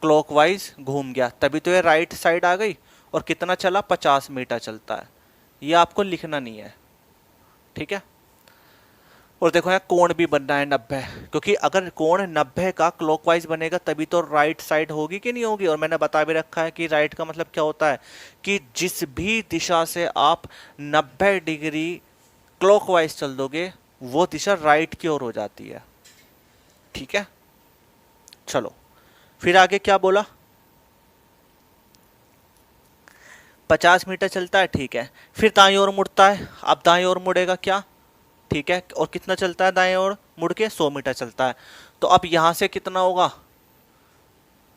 क्लॉकवाइज घूम गया, तभी तो ये राइट साइड आ गई। और कितना चला, 50 मीटर चलता है। ये आपको लिखना नहीं है, ठीक है। और देखो यहाँ कोण भी बनना है 90, क्योंकि अगर कोण 90 का क्लॉकवाइज बनेगा तभी तो राइट साइड होगी कि नहीं होगी। और मैंने बता भी रखा है कि राइट का मतलब क्या होता है कि जिस भी दिशा से आप 90 डिग्री क्लॉकवाइज चल दोगे वो दिशा राइट की ओर हो जाती है, ठीक है। चलो फिर आगे क्या बोला, 50 मीटर चलता है, ठीक है। फिर दाईं ओर मुड़ता है। अब दाईं ओर मुड़ेगा क्या, ठीक है। और कितना चलता है दाएं ओर मुड़ के, 100 मीटर चलता है। तो अब यहां से कितना होगा,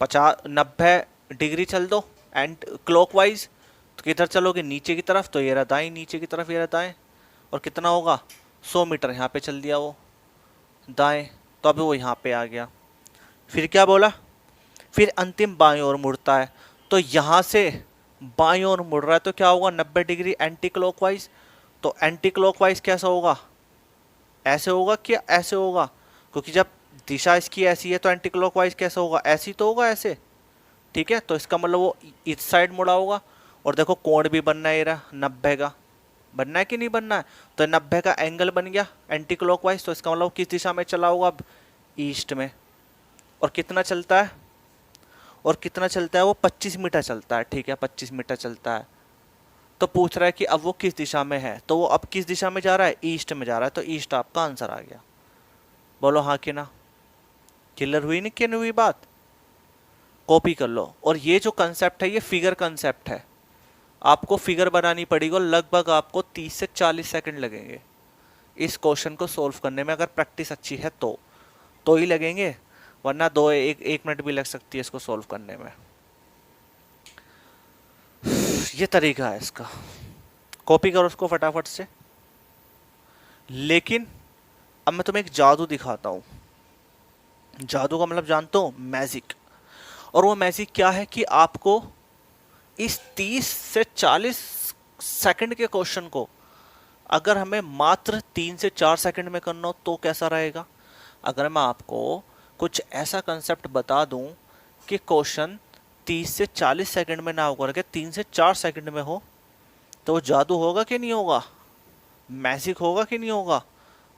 90 डिग्री चल दो एंड क्लॉकवाइज। तो किधर चलोगे, नीचे की तरफ। तो ये रहा दाएं, नीचे की तरफ ये रहा दाएं। और कितना होगा, 100 मीटर यहाँ पे चल दिया वो दाएं। तो अभी वो यहाँ पे आ गया। फिर क्या बोला, फिर अंतिम बाएं ओर मुड़ता है। तो यहाँ से बाएं ओर मुड़ रहा है तो क्या होगा, 90 डिग्री एंटी क्लॉकवाइज। तो एंटी क्लॉकवाइज कैसा होगा, ऐसे होगा कि ऐसे होगा, क्योंकि जब दिशा इसकी ऐसी है तो एंटी क्लॉकवाइज कैसे होगा, ऐसी तो होगा ऐसे, ठीक है। तो इसका मतलब वो इस साइड मुड़ा होगा। और देखो कोण भी बनना है, रहा 90 का बनना है कि नहीं बनना है। तो 90 का एंगल बन गया एंटी क्लॉकवाइज। तो इसका मतलब किस दिशा में चला होगा, अब ईस्ट में। और कितना चलता है, और कितना चलता है वो 25 मीटर चलता है, ठीक है। 25 मीटर चलता है। तो पूछ रहा है कि अब वो किस दिशा में है, तो वो अब किस दिशा में जा रहा है, ईस्ट में जा रहा है। तो ईस्ट आपका आंसर आ गया। बोलो हाँ कि ना, क्लियर हुई नहीं कि नहीं हुई बात, कॉपी कर लो। और ये जो कंसेप्ट है ये फिगर कंसेप्ट है, आपको फिगर बनानी पड़ेगी और लगभग आपको 30 से 40 सेकंड लगेंगे इस क्वेश्चन को सोल्व करने में, अगर प्रैक्टिस अच्छी है तो ही लगेंगे, वरना एक मिनट भी लग सकती है इसको सोल्व करने में। ये तरीका है इसका, कॉपी करो उसको फटाफट से। लेकिन अब मैं तुम्हें एक जादू दिखाता हूँ। जादू का मतलब जानते हो, मैजिक। और वो मैजिक क्या है कि आपको इस 30 से 40 सेकंड के क्वेश्चन को अगर हमें मात्र 3 से 4 सेकंड में करना हो तो कैसा रहेगा। अगर मैं आपको कुछ ऐसा कंसेप्ट बता दूं कि क्वेश्चन 30 से 40 सेकंड में ना होकर के 3 से 4 सेकंड में हो, तो जादू होगा कि नहीं होगा, मैजिक होगा कि नहीं होगा।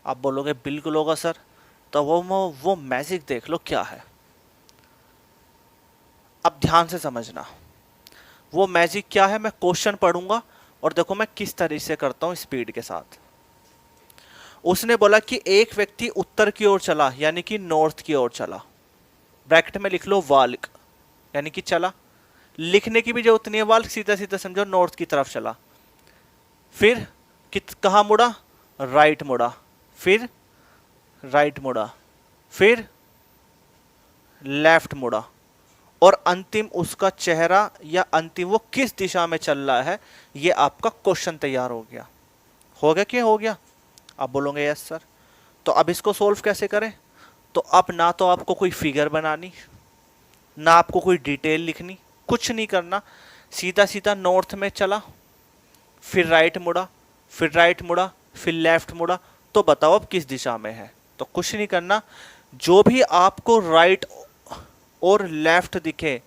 आप बोलोगे बिल्कुल होगा सर। तो वो मैजिक देख लो क्या है। अब ध्यान से समझना वो मैजिक क्या है। मैं क्वेश्चन पढ़ूंगा और देखो मैं किस तरीके से करता हूं स्पीड के साथ। उसने बोला कि एक व्यक्ति उत्तर की ओर चला, यानी कि नॉर्थ की ओर चला। ब्रैकेट में लिख लो वाल्क, यानी कि चला। लिखने की भी जरूरत नहीं है, वाल्क सीधा सीधा समझो नॉर्थ की तरफ चला। फिर कहां मुड़ा, राइट मुड़ा, फिर राइट मुड़ा, फिर लेफ्ट मुड़ा, और अंतिम उसका चेहरा या अंतिम वो किस दिशा में चल रहा है, ये आपका क्वेश्चन तैयार हो गया। हो गया क्या, हो गया। आप बोलोगे यस सर। तो अब इसको सोल्व कैसे करें। तो अब ना तो आपको कोई फिगर बनानी, ना आपको कोई डिटेल लिखनी, कुछ नहीं करना। सीधा सीधा नॉर्थ में चला, फिर राइट मुड़ा, फिर राइट मुड़ा, फिर लेफ्ट मुड़ा। तो बताओ अब किस दिशा में है। तो कुछ नहीं करना, जो भी आपको राइट और लेफ्ट दिखे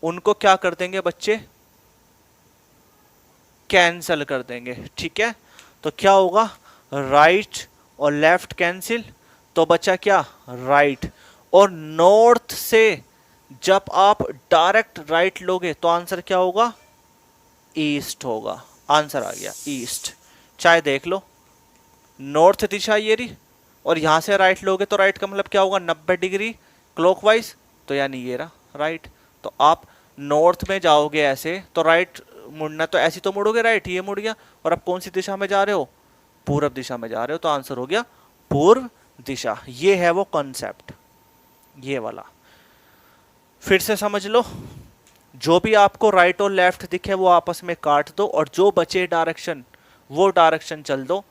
उनको क्या कर देंगे बच्चे, कैंसल कर देंगे। ठीक है, तो क्या होगा, राइट और लेफ्ट कैंसिल, तो बचा क्या, राइट। और नॉर्थ से जब आप डायरेक्ट राइट लोगे तो आंसर क्या होगा, ईस्ट होगा। आंसर आ गया ईस्ट। चाहे देख लो, नॉर्थ दिशा ये रही, और यहां से राइट लोगे तो राइट का मतलब क्या होगा, 90 डिग्री क्लॉकवाइज, तो यानी ये रहा राइट। तो आप नॉर्थ में जाओगे ऐसे तो राइट मुड़ना, तो ऐसी तो मुड़ोगे राइट, ये मुड़ गया। और अब कौन सी दिशा में जा रहे हो, पूर्व दिशा में जा रहे हो, तो आंसर हो गया पूर्व दिशा। ये है वो कॉन्सेप्ट, ये वाला। फिर से समझ लो, जो भी आपको राइट और लेफ्ट दिखे वो आपस में काट दो, और जो बचे डायरेक्शन वो डायरेक्शन चल दो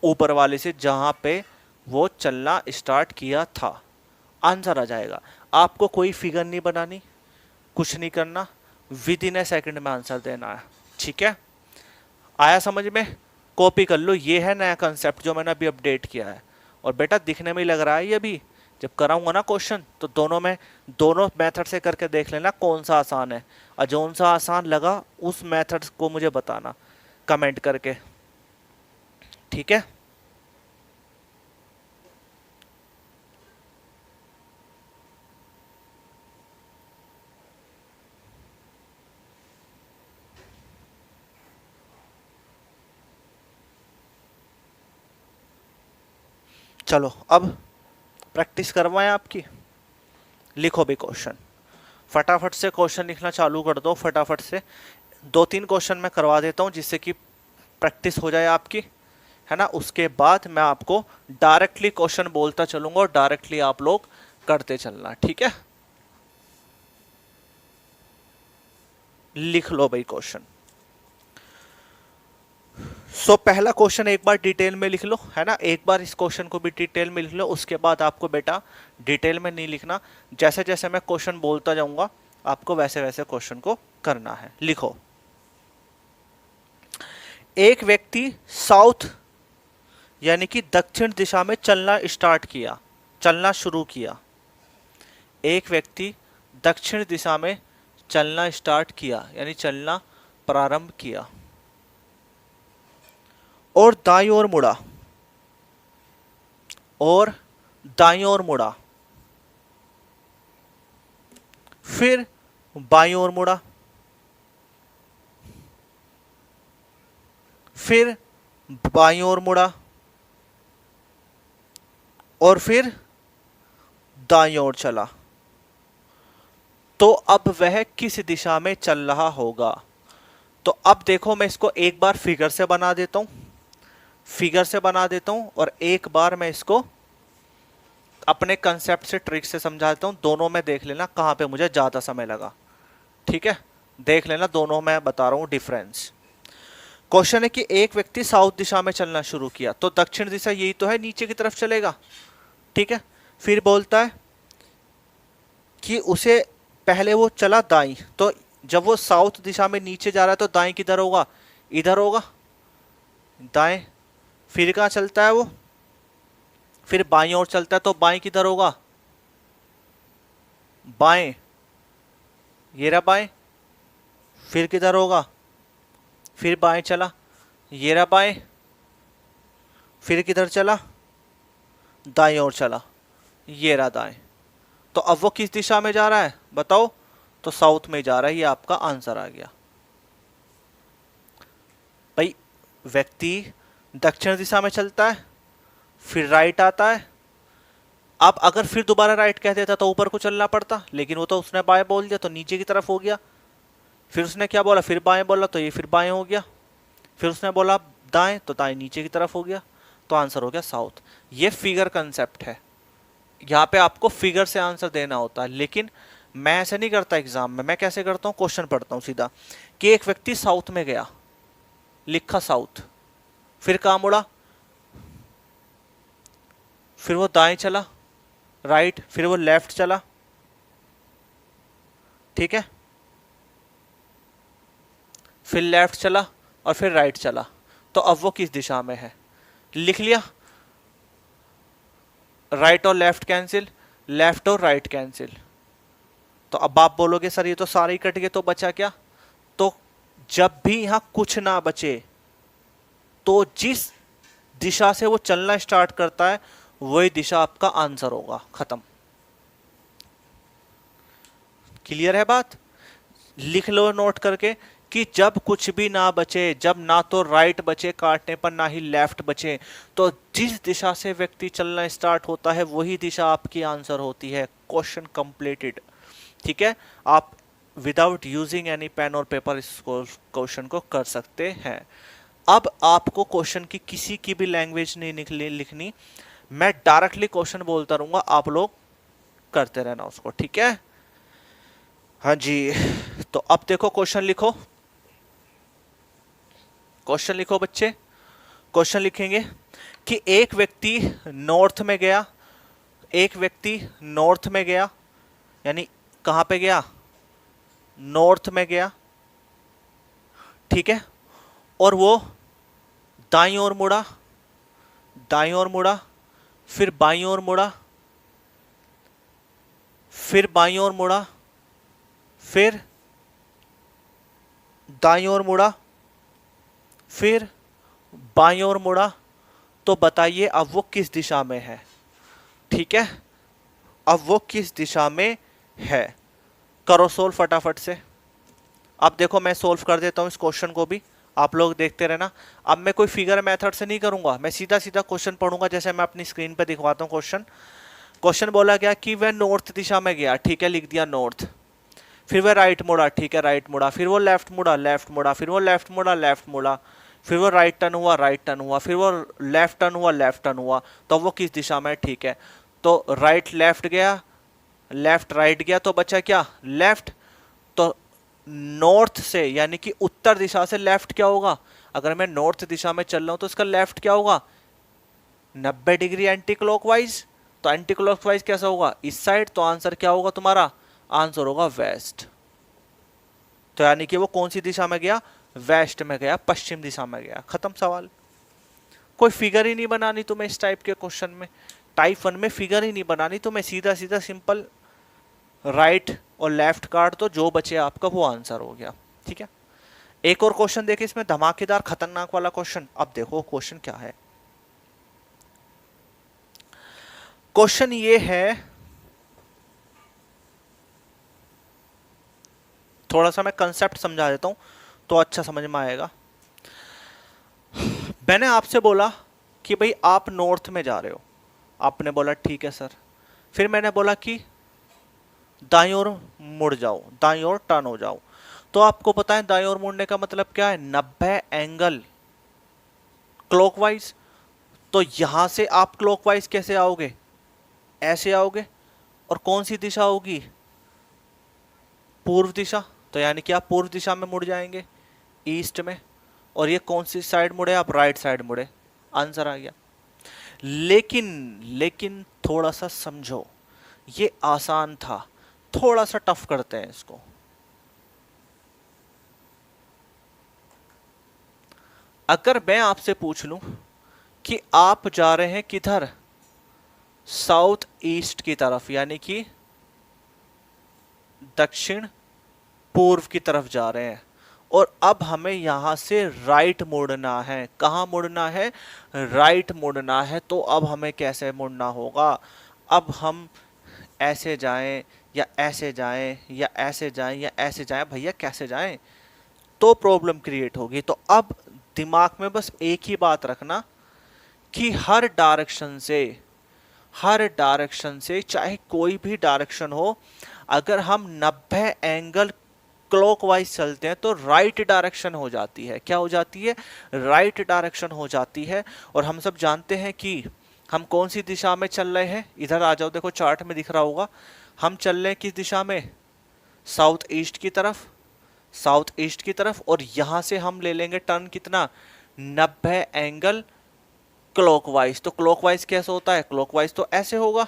ऊपर वाले से जहां पे वो चलना स्टार्ट किया था। आंसर आ जाएगा। आपको कोई फिगर नहीं बनानी, कुछ नहीं करना, विद इन ए सेकेंड में आंसर देना है। ठीक है, आया समझ में। कॉपी कर लो, ये है नया कंसेप्ट जो मैंने अभी अपडेट किया है। और बेटा दिखने में ही लग रहा है, ये अभी जब कराऊंगा ना क्वेश्चन तो दोनों मेथड से करके देख लेना कौन सा आसान है, और जौन सा आसान लगा उस मेथड को मुझे बताना कमेंट करके। ठीक है, चलो अब प्रैक्टिस करवाएं आपकी। लिखो भी क्वेश्चन, फटाफट से क्वेश्चन लिखना चालू कर दो, फटाफट से। 2-3 क्वेश्चन मैं करवा देता हूं जिससे कि प्रैक्टिस हो जाए आपकी, है ना। उसके बाद मैं आपको डायरेक्टली क्वेश्चन बोलता चलूंगा और डायरेक्टली आप लोग करते चलना। ठीक है, लिख लो भाई क्वेश्चन। सो पहला क्वेश्चन एक बार डिटेल में लिख लो, है ना। एक बार इस क्वेश्चन को भी डिटेल में लिख लो, उसके बाद आपको बेटा डिटेल में नहीं लिखना, जैसे जैसे मैं क्वेश्चन बोलता जाऊंगा आपको वैसे वैसे क्वेश्चन को करना है। लिखो, एक व्यक्ति साउथ यानी कि दक्षिण दिशा में चलना शुरू किया। एक व्यक्ति दक्षिण दिशा में चलना स्टार्ट किया, यानी चलना प्रारंभ किया, और दाईं ओर मुड़ा, और दाईं ओर मुड़ा, फिर बाईं ओर मुड़ा, फिर बाईं ओर मुड़ा, और फिर दाईं ओर चला। तो अब वह किस दिशा में चल रहा होगा। तो अब देखो, मैं इसको एक बार फिगर से बना देता हूं, और एक बार मैं इसको अपने कंसेप्ट से, ट्रिक से समझा देता हूं। दोनों में देख लेना कहां पे मुझे ज्यादा समय लगा। ठीक है, देख लेना, दोनों में बता रहा हूं डिफरेंस। क्वेश्चन है कि एक व्यक्ति साउथ दिशा में चलना शुरू किया, तो दक्षिण दिशा यही तो है, नीचे की तरफ चलेगा। ठीक है, फिर बोलता है कि उसे पहले वो चला दाई, तो जब वो साउथ दिशा में नीचे जा रहा है तो दाएं किधर होगा, इधर होगा, दाएं। फिर कहाँ चलता है वो, फिर बाईं ओर चलता है तो बाएं किधर होगा, बाएं, ये रहा बाएं। फिर किधर होगा, फिर बाएं चला, ये रहा बाएं। फिर किधर चला, दाएं ओर चला, ये रहा दाएं। तो अब वो किस दिशा में जा रहा है बताओ, तो साउथ में जा रहा है, ये आपका आंसर आ गया भाई। व्यक्ति दक्षिण दिशा में चलता है, फिर राइट आता है। अब अगर फिर दोबारा राइट कह देता तो ऊपर को चलना पड़ता, लेकिन वो तो उसने बाएं बोल दिया तो नीचे की तरफ हो गया। फिर उसने क्या बोला, फिर बाएं बोला तो ये फिर बाएं हो गया। फिर उसने बोला दाएं तो दाएं नीचे की तरफ हो गया, तो आंसर हो गया साउथ। ये फिगर कंसेप्ट है, यहाँ पे आपको फिगर से आंसर देना होता है। लेकिन मैं ऐसे नहीं करता एग्जाम में, मैं कैसे करता हूँ, क्वेश्चन पढ़ता हूँ सीधा कि एक व्यक्ति साउथ में गया, लिखा साउथ, फिर कहाँ मुड़ा, फिर वो दाएं चला, राइट, फिर वो लेफ्ट चला, ठीक है, फिर लेफ्ट चला और फिर राइट चला। तो अब वो किस दिशा में है, लिख लिया। राइट और लेफ्ट कैंसिल, लेफ्ट और राइट कैंसिल। तो अब आप बोलोगे सर ये तो सारे ही कट गए, तो बचा क्या। तो जब भी यहां कुछ ना बचे तो जिस दिशा से वो चलना स्टार्ट करता है वही दिशा आपका आंसर होगा, खत्म। क्लियर है बात, लिख लो नोट करके कि जब कुछ भी ना बचे, जब ना तो राइट बचे काटने पर ना ही लेफ्ट बचे, तो जिस दिशा से व्यक्ति चलना स्टार्ट होता है वही दिशा आपकी आंसर होती है। क्वेश्चन कंप्लीटेड, ठीक है। आप विदाउट यूजिंग एनी पेन और पेपर इस क्वेश्चन को कर सकते हैं। अब आपको क्वेश्चन की किसी की भी लैंग्वेज नहीं लिखनी, मैं डायरेक्टली क्वेश्चन बोलता रहूंगा, आप लोग करते रहना उसको, ठीक है। हाँ जी, तो अब देखो क्वेश्चन लिखो, क्वेश्चन लिखो बच्चे। क्वेश्चन लिखेंगे कि एक व्यक्ति नॉर्थ में गया, एक व्यक्ति नॉर्थ में गया, यानी कहां पे गया, नॉर्थ में गया, ठीक है। और वो दाईं ओर मुड़ा, दाईं ओर मुड़ा, फिर बाईं ओर मुड़ा, फिर बाईं ओर मुड़ा, फिर दाईं ओर मुड़ा, फिर बाईं ओर मुड़ा। तो बताइए अब वो किस दिशा में है, ठीक है। अब वो किस दिशा में है, करो सोल्व फटाफट से। अब देखो मैं सोल्व कर देता हूं इस क्वेश्चन को भी, आप लोग देखते रहना। अब मैं कोई फिगर मेथड से नहीं करूंगा, मैं सीधा सीधा क्वेश्चन पढ़ूंगा जैसे मैं अपनी स्क्रीन पे दिखवाता हूं क्वेश्चन। क्वेश्चन बोला गया कि वह नॉर्थ दिशा में गया, ठीक है, लिख दिया नॉर्थ। फिर वह राइट मुड़ा, ठीक है, राइट मुड़ा। फिर वो लेफ्ट मुड़ा, लेफ्ट मुड़ा। फिर वो लेफ्ट मुड़ा, लेफ्ट मुड़ा। फिर वो राइट टर्न हुआ, राइट टर्न हुआ। फिर वो लेफ्ट टर्न हुआ, लेफ्ट टर्न हुआ। तो वो किस दिशा में है, ठीक है। तो राइट लेफ्ट गया, लेफ्ट राइट गया, तो बचा क्या, लेफ्ट। तो नॉर्थ से यानी कि उत्तर दिशा से लेफ्ट क्या होगा, अगर मैं नॉर्थ दिशा में चल रहा हूं तो इसका लेफ्ट क्या होगा, 90 डिग्री एंटी क्लॉकवाइज। तो एंटी क्लॉकवाइज कैसा होगा, इस साइड। तो आंसर क्या होगा तुम्हारा, आंसर होगा वेस्ट। तो यानी कि वो कौन सी दिशा में गया, वेस्ट में गया, पश्चिम दिशा में गया, खत्म सवाल। कोई फिगर ही नहीं बनानी तुम्हें इस टाइप के क्वेश्चन में, टाइप 1 में फिगर ही नहीं बनानी तुम्हें, सीधा सीधा सिंपल राइट और लेफ्ट काट दो, जो बचे आपका वो आंसर हो गया, ठीक है। एक और क्वेश्चन देखिए इसमें, धमाकेदार खतरनाक वाला क्वेश्चन। अब देखो क्वेश्चन क्या है, क्वेश्चन ये है, थोड़ा सा मैं कंसेप्ट समझा देता हूं तो अच्छा समझ में आएगा। मैंने आपसे बोला कि भाई आप नॉर्थ में जा रहे हो, आपने बोला ठीक है सर। फिर मैंने बोला कि दाईं ओर मुड़ जाओ, दाईं ओर टर्न हो जाओ। तो आपको पता है दाईं ओर मुड़ने का मतलब क्या है, 90 एंगल क्लॉकवाइज। तो यहां से आप क्लॉकवाइज कैसे आओगे, ऐसे आओगे, और कौन सी दिशा होगी, पूर्व दिशा। तो यानी कि आप पूर्व दिशा में मुड़ जाएंगे, ईस्ट में। और ये कौन सी साइड मुड़े, आप राइट साइड मुड़े, आंसर आ गया। लेकिन थोड़ा सा समझो, ये आसान था। थोड़ा सा टफ करते हैं इसको। अगर मैं आपसे पूछ लूं कि आप जा रहे हैं किधर, साउथ ईस्ट की तरफ, यानी कि दक्षिण पूर्व की तरफ जा रहे हैं, और अब हमें यहां से राइट मुड़ना है। कहां मुड़ना है? राइट मुड़ना है। तो अब हमें कैसे मुड़ना होगा? अब हम ऐसे जाएं या ऐसे जाएं या ऐसे जाएं या ऐसे जाएं, भैया कैसे जाएं? तो प्रॉब्लम क्रिएट होगी। तो अब दिमाग में बस एक ही बात रखना कि हर डायरेक्शन से चाहे कोई भी डायरेक्शन हो, अगर हम 90 एंगल क्लॉकवाइज चलते हैं तो राइट डायरेक्शन हो जाती है। क्या हो जाती है? राइट डायरेक्शन हो जाती है। और हम सब जानते हैं कि हम कौन सी दिशा में चल रहे हैं। इधर आ जाओ, देखो चार्ट में दिख रहा होगा। हम चल रहे हैं किस दिशा में? साउथ ईस्ट की तरफ। साउथ ईस्ट की तरफ, और यहां से हम ले लेंगे टर्न कितना? 90 एंगल क्लॉकवाइज। तो क्लॉकवाइज कैसे होता है? क्लॉकवाइज तो ऐसे होगा,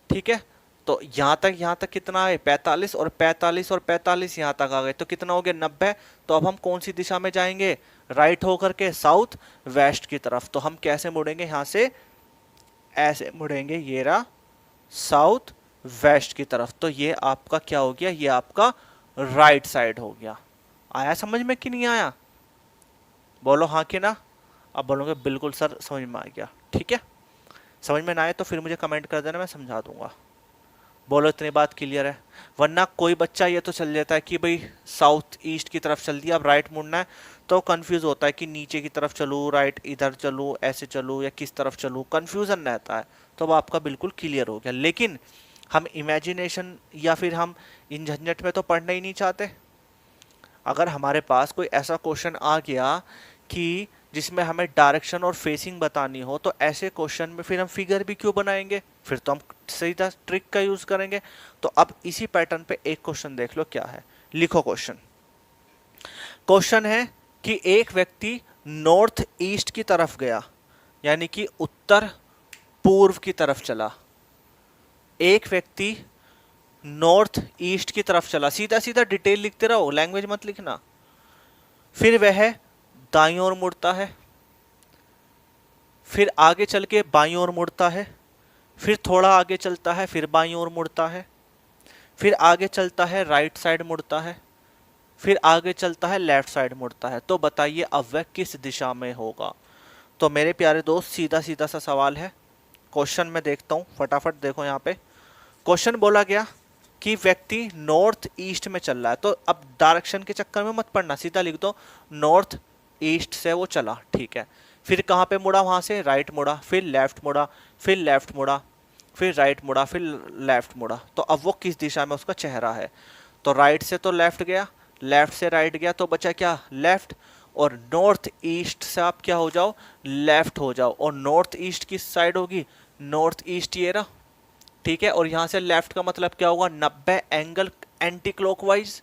ठीक है। तो यहां तक कितना है? 45, और 45 और 45 यहां तक आ गए, तो कितना हो गया? 90। तो अब हम कौन सी दिशा में जाएंगे? राइट होकर के साउथ वेस्ट की तरफ। तो हम कैसे मुड़ेंगे? यहां से ऐसे मुड़ेंगे, ये रहा साउथ वेस्ट की तरफ। तो ये आपका क्या हो गया? ये आपका राइट साइड हो गया। आया समझ में कि नहीं आया? बोलो हाँ कि ना। अब बोलोगे बिल्कुल सर समझ में आ गया, ठीक है। समझ में ना आए तो फिर मुझे कमेंट कर देना, मैं समझा दूंगा। बोलो इतनी बात क्लियर है? वरना कोई बच्चा ये तो चल जाता है कि भाई साउथ ईस्ट की तरफ चल दिया, अब राइट मुड़ना है, तो कंफ्यूज होता है कि नीचे की तरफ चलूँ, राइट इधर चलूँ, ऐसे चलूँ, या किस तरफ चलूँ, कंफ्यूजन रहता है। तो अब आपका बिल्कुल क्लियर हो गया। लेकिन हम इमेजिनेशन या फिर हम इन झंझट में तो पढ़ना ही नहीं चाहते। अगर हमारे पास कोई ऐसा क्वेश्चन आ गया कि जिसमें हमें डायरेक्शन और फेसिंग बतानी हो, तो ऐसे क्वेश्चन में फिर हम फिगर भी क्यों बनाएंगे? फिर तो हम सीधा ट्रिक का यूज करेंगे। तो अब इसी पैटर्न पे एक क्वेश्चन देख लो क्या है। लिखो क्वेश्चन। क्वेश्चन है कि एक व्यक्ति नॉर्थ ईस्ट की तरफ गया, यानी कि उत्तर पूर्व की तरफ चला। एक व्यक्ति नॉर्थ ईस्ट की तरफ चला, सीधा सीधा डिटेल लिखते रहो, लैंग्वेज मत लिखना। फिर वह दाईं ओर मुड़ता है, फिर आगे चल के बाईं ओर मुड़ता है, फिर थोड़ा आगे चलता है, फिर बाईं ओर मुड़ता है, फिर आगे चलता है राइट साइड मुड़ता है, फिर आगे चलता है लेफ्ट साइड मुड़ता है। तो बताइए अब वह किस दिशा में होगा? तो मेरे प्यारे दोस्त सीधा सीधा सा सवाल है। क्वेश्चन में देखता हूं, फटाफट देखो यहाँ पे। क्वेश्चन बोला गया कि व्यक्ति नॉर्थ ईस्ट में चल रहा है। तो अब डायरेक्शन के चक्कर में मत पड़ना, सीधा लिख दो नॉर्थ ईस्ट से वो चला, ठीक है। फिर कहाँ पे मुड़ा? वहां से राइट मुड़ा, फिर लेफ्ट मुड़ा, फिर लेफ्ट मुड़ा, फिर राइट मुड़ा, फिर लेफ्ट मुड़ा। तो अब वो किस दिशा में उसका चेहरा है? तो राइट से तो लेफ्ट गया, लेफ्ट से राइट गया, तो बचा क्या? लेफ्ट। और नॉर्थ ईस्ट से आप क्या हो जाओ? लेफ्ट हो जाओ। और नॉर्थ ईस्ट किस साइड होगी? नॉर्थ ईस्ट ये रहा, ठीक है। और यहां से लेफ्ट का मतलब क्या होगा? 90 एंगल एंटी क्लॉकवाइज,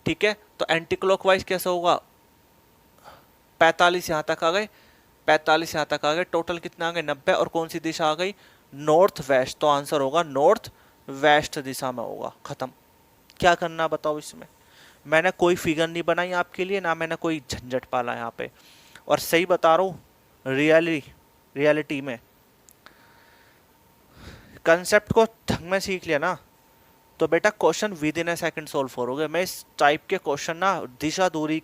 ठीक है। तो एंटी क्लॉकवाइज कैसे होगा? 45 यहां तक आ गए, 45 यहां तक आ गए, टोटल कितना आ गए? 90। और कौन सी दिशा आ गई? North west. तो आंसर होगा नॉर्थ वेस्ट दिशा में होगा। खत्म। क्या करना बताओ इसमें? मैंने कोई फिगर नहीं बनाई आपके लिए, ना मैंने कोई झंझट पाला यहाँ पे। और सही बता रहा हूँ, रियलिटी में कंसेप्ट को ढंग में सीख लिया ना, तो बेटा question with in A second solve करोगे। मैं इस टाइप के क्वेश्चन ना दिशा दूरी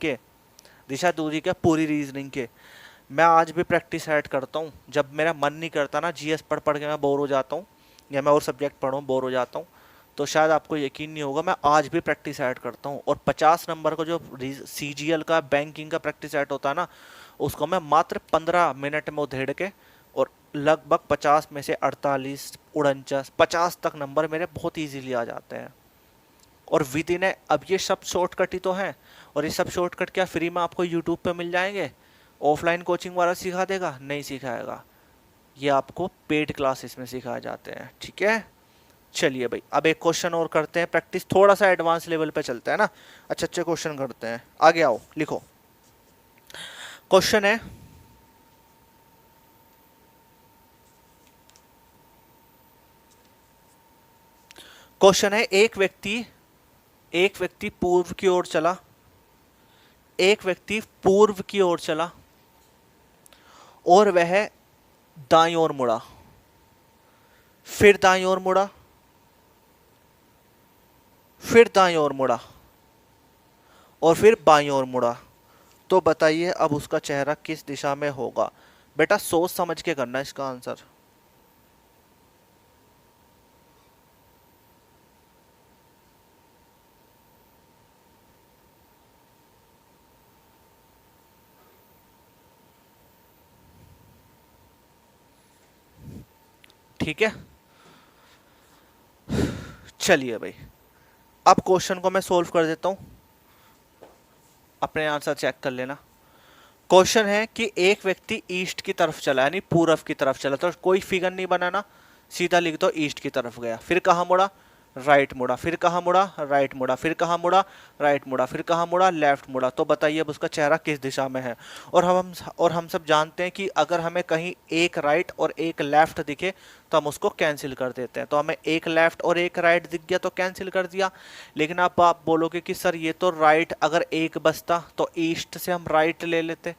के पूरी रीजनिंग के मैं आज भी प्रैक्टिस ऐड करता हूँ। जब मेरा मन नहीं करता ना, जीएस पढ़ पढ़ के मैं बोर हो जाता हूँ, या मैं और सब्जेक्ट पढ़ूँ बोर हो जाता हूँ, तो शायद आपको यकीन नहीं होगा, मैं आज भी प्रैक्टिस ऐड करता हूँ। और 50 नंबर का जो सीजीएल का बैंकिंग का प्रैक्टिस ऐड होता है ना, उसको मैं मात्र 15 मिनट में उधेड़ के, और लगभग 50 में से 48 49 50 तक नंबर मेरे बहुत ईजीली आ जाते हैं। और विद इन है। अब ये सब शॉर्टकट ही तो हैं, और ये सब शॉर्टकट क्या फ्री में आपको यूट्यूब पे मिल जाएंगे? ऑफलाइन कोचिंग वाला सिखा देगा? नहीं सिखाएगा। ये आपको पेड क्लासेस में सिखाए जाते हैं, ठीक है। चलिए भाई, अब एक क्वेश्चन और करते हैं प्रैक्टिस, थोड़ा सा एडवांस लेवल पे चलते हैं ना, अच्छे अच्छे क्वेश्चन करते हैं। आगे आओ, लिखो। क्वेश्चन है, क्वेश्चन है, एक व्यक्ति पूर्व की ओर चला, एक व्यक्ति पूर्व की ओर चला और वह दाईं ओर मुड़ा, फिर दाईं ओर मुड़ा, फिर दाईं ओर मुड़ा और फिर बाईं ओर मुड़ा। तो बताइए अब उसका चेहरा किस दिशा में होगा। बेटा सोच समझ के करना इसका आंसर। ठीक है, चलिए भाई अब क्वेश्चन को मैं सोल्व कर देता हूं, अपने आंसर चेक कर लेना। क्वेश्चन है कि एक व्यक्ति ईस्ट की तरफ चला, यानी पूरब की तरफ चला, तो कोई फिगर नहीं बनाना, सीधा लिख दो ईस्ट की तरफ गया, फिर कहाँ मुड़ा, राइट मुड़ा, फिर कहाँ मुड़ा, राइट मुड़ा, फिर कहाँ मुड़ा, राइट मुड़ा, फिर कहाँ मुड़ा, लेफ्ट मुड़ा। तो बताइए अब उसका चेहरा किस दिशा में है। और हम सब जानते हैं कि अगर हमें कहीं एक राइट और एक लेफ्ट दिखे तो हम उसको कैंसिल कर देते हैं। तो हमें एक लेफ्ट और एक राइट दिख गया तो कैंसिल कर दिया। लेकिन अब आप बोलोगे कि सर ये तो राइट अगर एक बचता तो ईस्ट से हम राइट ले लेते,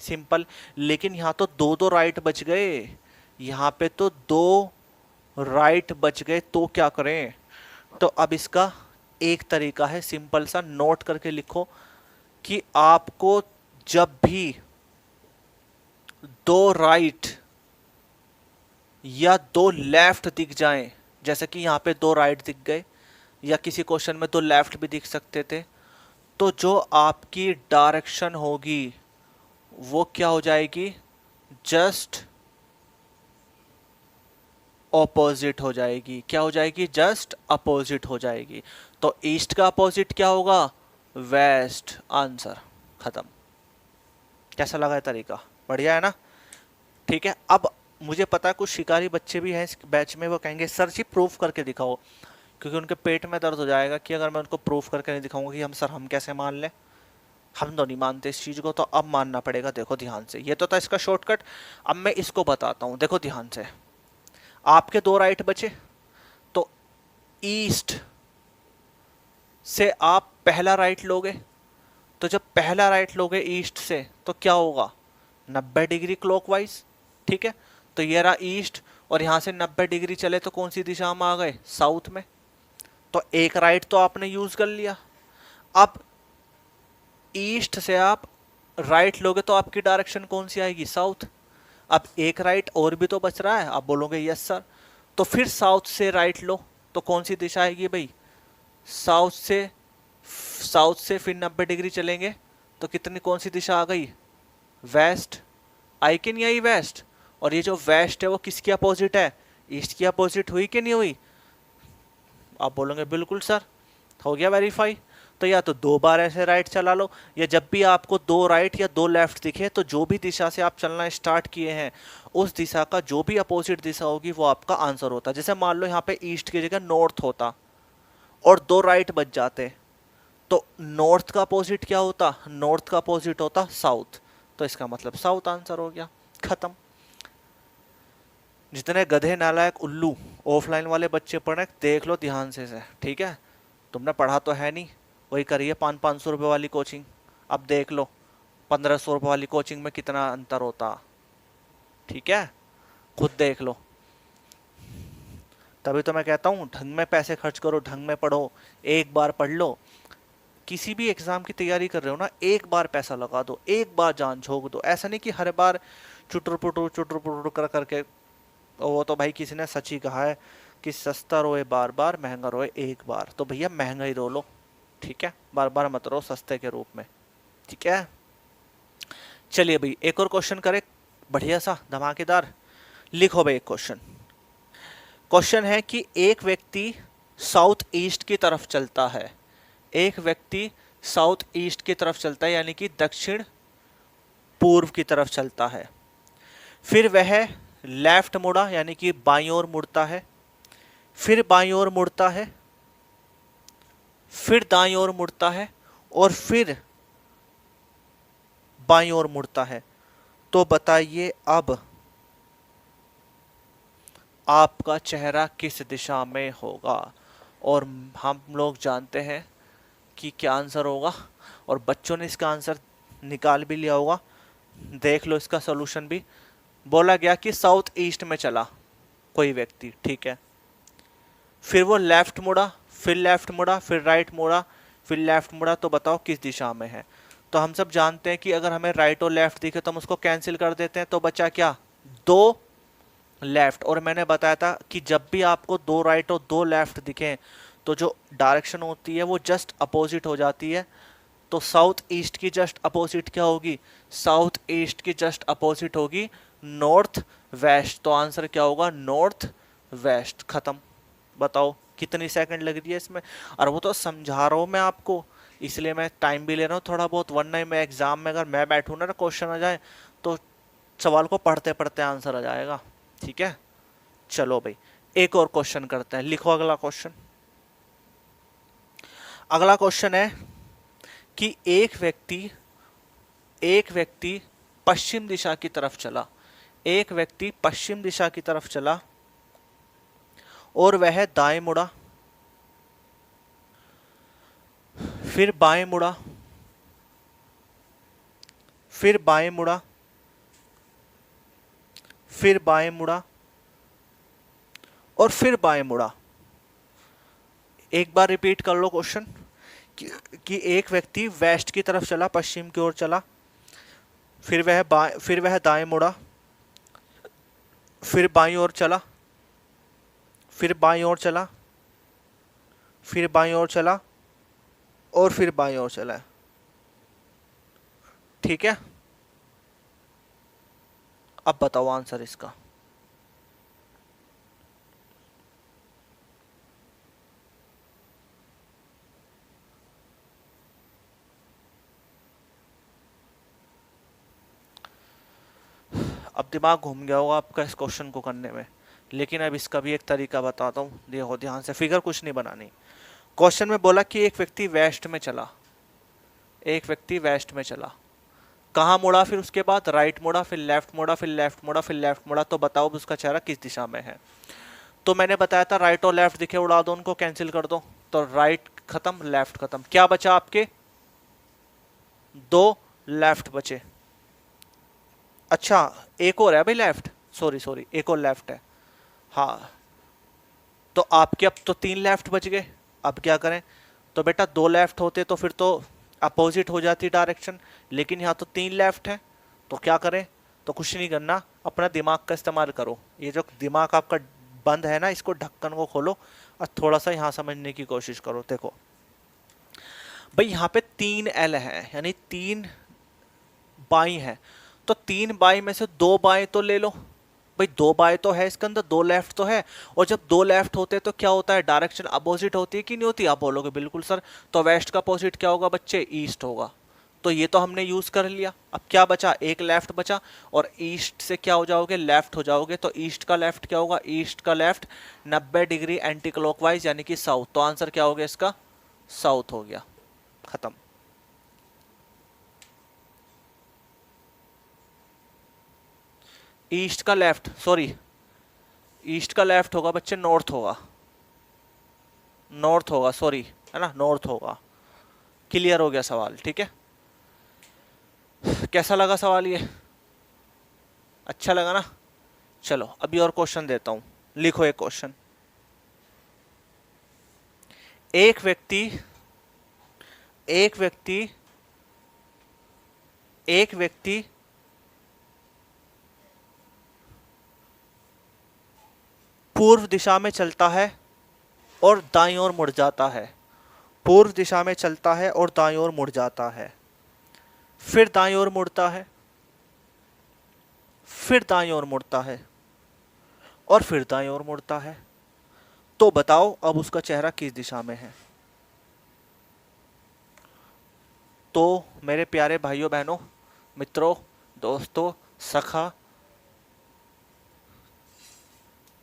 सिंपल। लेकिन यहाँ तो दो दो राइट बच गए, यहाँ पे तो दो राइट बच गए, तो क्या करें। तो अब इसका एक तरीका है, सिंपल सा, नोट करके लिखो कि आपको जब भी दो राइट या दो लेफ्ट दिख जाएं, जैसे कि यहाँ पे दो राइट दिख गए या किसी क्वेश्चन में दो लेफ्ट भी दिख सकते थे, तो जो आपकी डायरेक्शन होगी वो क्या हो जाएगी, जस्ट ऑपोजिट हो जाएगी। क्या हो जाएगी, जस्ट अपोजिट हो जाएगी। तो ईस्ट का अपोजिट क्या होगा, वेस्ट। आंसर खत्म। कैसा लगा है तरीका, बढ़िया है ना। ठीक है, अब मुझे पता है कुछ शिकारी बच्चे भी हैं इस बैच में, वो कहेंगे सर जी प्रूफ करके दिखाओ, क्योंकि उनके पेट में दर्द हो जाएगा कि अगर मैं उनको प्रूफ करके नहीं दिखाऊंगा कि हम कैसे मान लें। हम तो नहीं मानते इस चीज़ को, तो अब मानना पड़ेगा। देखो ध्यान से, ये तो था इसका शॉर्टकट। अब मैं इसको बताता हूँ, देखो ध्यान से। आपके दो राइट बचे, तो ईस्ट से आप पहला राइट लोगे, तो जब पहला राइट लोगे ईस्ट से तो क्या होगा, 90 डिग्री क्लॉकवाइज। ठीक है, तो ये रहा ईस्ट, और यहां से 90 डिग्री चले तो कौन सी दिशा में आ गए, साउथ में। तो एक राइट तो आपने यूज कर लिया। अब ईस्ट से आप राइट लोगे तो आपकी डायरेक्शन कौन सी आएगी, साउथ। अब एक राइट और भी तो बच रहा है, आप बोलोगे यस सर, तो फिर साउथ से राइट लो, तो कौन सी दिशा आएगी भाई, साउथ से फिर 90 डिग्री चलेंगे तो कितनी, कौन सी दिशा आ गई, वेस्ट। आई कि नहीं आई, वेस्ट। और ये जो वेस्ट है वो किसकी अपोजिट है, ईस्ट की अपोजिट हुई कि नहीं हुई। आप बोलोगे बिल्कुल सर, हो गया वेरीफाई। तो या तो दो बार ऐसे राइट चला लो, या जब भी आपको दो राइट या दो लेफ्ट दिखे तो जो भी दिशा से आप चलना स्टार्ट किए हैं उस दिशा का जो भी अपोजिट दिशा होगी वो आपका आंसर होता है। जैसे मान लो यहाँ पे ईस्ट की जगह नॉर्थ होता और दो राइट बच जाते, तो नॉर्थ का अपोजिट क्या होता, नॉर्थ का अपोजिट होता साउथ, तो इसका मतलब साउथ आंसर हो गया, खत्म। जितने गधे नालायक उल्लू ऑफलाइन वाले बच्चे पढ़े देख लो ध्यान से, ठीक है। तुमने पढ़ा तो है नहीं, वही करिए 500 रुपये वाली कोचिंग। अब देख लो 1500 रुपये वाली कोचिंग में कितना अंतर होता, ठीक है, खुद देख लो। तभी तो मैं कहता हूँ ढंग में पैसे खर्च करो, ढंग में पढ़ो, एक बार पढ़ लो। किसी भी एग्जाम की तैयारी कर रहे हो ना, एक बार पैसा लगा दो, एक बार जान झोंक दो। ऐसा नहीं कि हर बार चुटर पुटर कर करके। वो तो भाई किसी ने सच ही कहा है कि सस्ता रोए बार बार, महंगा रोए एक बार। तो भैया महंगा ही रो लो, ठीक है, बार बार मत रो सस्ते के रूप में, ठीक है। चलिए भाई एक और क्वेश्चन करें, बढ़िया सा धमाकेदार। लिखो भाई एक क्वेश्चन। क्वेश्चन है कि एक व्यक्ति साउथ ईस्ट की तरफ चलता है, एक व्यक्ति साउथ ईस्ट की तरफ चलता है, यानी कि दक्षिण पूर्व की तरफ चलता है। फिर वह लेफ्ट मुड़ा, यानी कि बाईं ओर मुड़ता है, फिर बाईं ओर मुड़ता है, फिर दाईं ओर मुड़ता है और फिर बाईं ओर मुड़ता है। तो बताइए अब आपका चेहरा किस दिशा में होगा। और हम लोग जानते हैं कि क्या आंसर होगा, और बच्चों ने इसका आंसर निकाल भी लिया होगा। देख लो इसका सॉल्यूशन भी। बोला गया कि साउथ ईस्ट में चला कोई व्यक्ति, ठीक है, फिर वो लेफ्ट मुड़ा, फिर लेफ्ट मुड़ा, फिर राइट मुड़ा, फिर लेफ्ट मुड़ा, तो बताओ किस दिशा में है। तो हम सब जानते हैं कि अगर हमें राइट और लेफ्ट दिखे तो हम उसको कैंसिल कर देते हैं, तो बचा क्या, दो लेफ्ट। और मैंने बताया था कि जब भी आपको दो राइट और दो लेफ्ट दिखें तो जो डायरेक्शन होती है वो जस्ट अपोजिट हो जाती है। तो साउथ ईस्ट की जस्ट अपोजिट क्या होगी, साउथ ईस्ट की जस्ट अपोजिट होगी नॉर्थ वेस्ट। तो आंसर क्या होगा, नॉर्थ वेस्ट। खत्म। बताओ कितनी सेकंड लग रही है इसमें। और वो तो समझा रहा हूँ मैं आपको, इसलिए मैं टाइम भी ले रहा हूँ थोड़ा बहुत, वरना मैं एग्जाम में अगर मैं बैठूँ ना क्वेश्चन आ जाए तो सवाल को पढ़ते पढ़ते आंसर आ जाएगा। ठीक है, चलो भाई एक और क्वेश्चन करते हैं। लिखो अगला क्वेश्चन। अगला क्वेश्चन है कि एक व्यक्ति पश्चिम दिशा की तरफ चला, एक व्यक्ति पश्चिम दिशा की तरफ चला और वह दाएं मुड़ा, फिर बाएं मुड़ा, फिर बाएं मुड़ा, फिर बाएं मुड़ा और फिर बाएं मुड़ा। एक बार रिपीट कर लो क्वेश्चन कि एक व्यक्ति वेस्ट की तरफ चला, पश्चिम की ओर चला, फिर वह दाएं मुड़ा, फिर बाईं ओर चला, फिर बाईं ओर चला, फिर बाईं ओर चला और फिर बाईं ओर चला। ठीक है, अब बताओ आंसर इसका। अब दिमाग घूम गया होगा आपका इस क्वेश्चन को करने में, लेकिन अब इसका भी एक तरीका बताता हूँ, देखो ध्यान से, फिगर कुछ नहीं बनानी। क्वेश्चन में बोला कि एक व्यक्ति वेस्ट में चला, एक व्यक्ति वेस्ट में चला, कहाँ मुड़ा, फिर उसके बाद राइट मुड़ा, फिर लेफ्ट मुड़ा, फिर लेफ्ट मुड़ा, फिर लेफ्ट मुड़ा, तो बताओ उसका चेहरा किस दिशा में है। तो मैंने बताया था राइट और लेफ्ट दिखे उड़ा दो, उनको कैंसिल कर दो, तो राइट खत्म, लेफ्ट खत्म, क्या बचा आपके, दो लेफ्ट बचे। अच्छा एक और है भाई लेफ्ट, सॉरी सॉरी, एक और लेफ्ट है, हाँ। तो आपके अब तो तीन लेफ्ट बच गए। अब क्या करें, तो बेटा दो लेफ्ट होते तो फिर तो अपोजिट हो जाती डायरेक्शन, लेकिन यहाँ तो तीन लेफ्ट है, तो क्या करें, तो कुछ नहीं करना, अपना दिमाग का इस्तेमाल करो। ये जो दिमाग आपका बंद है ना, इसको ढक्कन को खोलो और थोड़ा सा यहाँ समझने की कोशिश करो। देखो भाई यहाँ पे तीन एल है, यानी तीन बाई है, तो तीन बाई में से दो बाएं तो ले लो। भाई दो बाएं तो है इसके अंदर, दो लेफ्ट तो है, और जब दो लेफ्ट होते हैं तो क्या होता है, डायरेक्शन अपोजिट होती है कि नहीं होती। आप बोलोगे बिल्कुल सर, तो वेस्ट का अपोजिट क्या होगा बच्चे, ईस्ट होगा। तो ये तो हमने यूज कर लिया। अब क्या बचा, एक लेफ्ट बचा, और ईस्ट से क्या हो जाओगे, लेफ्ट हो जाओगे। तो ईस्ट का लेफ्ट क्या होगा, ईस्ट का लेफ्ट 90 डिग्री एंटी क्लॉकवाइज, यानी कि साउथ। तो आंसर क्या हो गया इसका, साउथ हो गया। खत्म। ईस्ट का लेफ्ट, सॉरी, ईस्ट का लेफ्ट होगा बच्चे, नॉर्थ होगा, नॉर्थ होगा, सॉरी, है ना, नॉर्थ होगा। क्लियर हो गया सवाल, ठीक है। कैसा लगा सवाल ये, अच्छा लगा ना। चलो अभी और क्वेश्चन देता हूं, लिखो एक क्वेश्चन। एक व्यक्ति एक व्यक्ति एक व्यक्ति पूर्व दिशा में चलता है और दाईं ओर मुड़ जाता है, पूर्व दिशा में चलता है और दाईं ओर मुड़ जाता है, फिर दाईं ओर मुड़ता है, फिर दाईं ओर मुड़ता है और फिर दाईं ओर मुड़ता है। तो बताओ अब उसका चेहरा किस दिशा में है। तो मेरे प्यारे भाइयों बहनों, मित्रों, दोस्तों, सखा,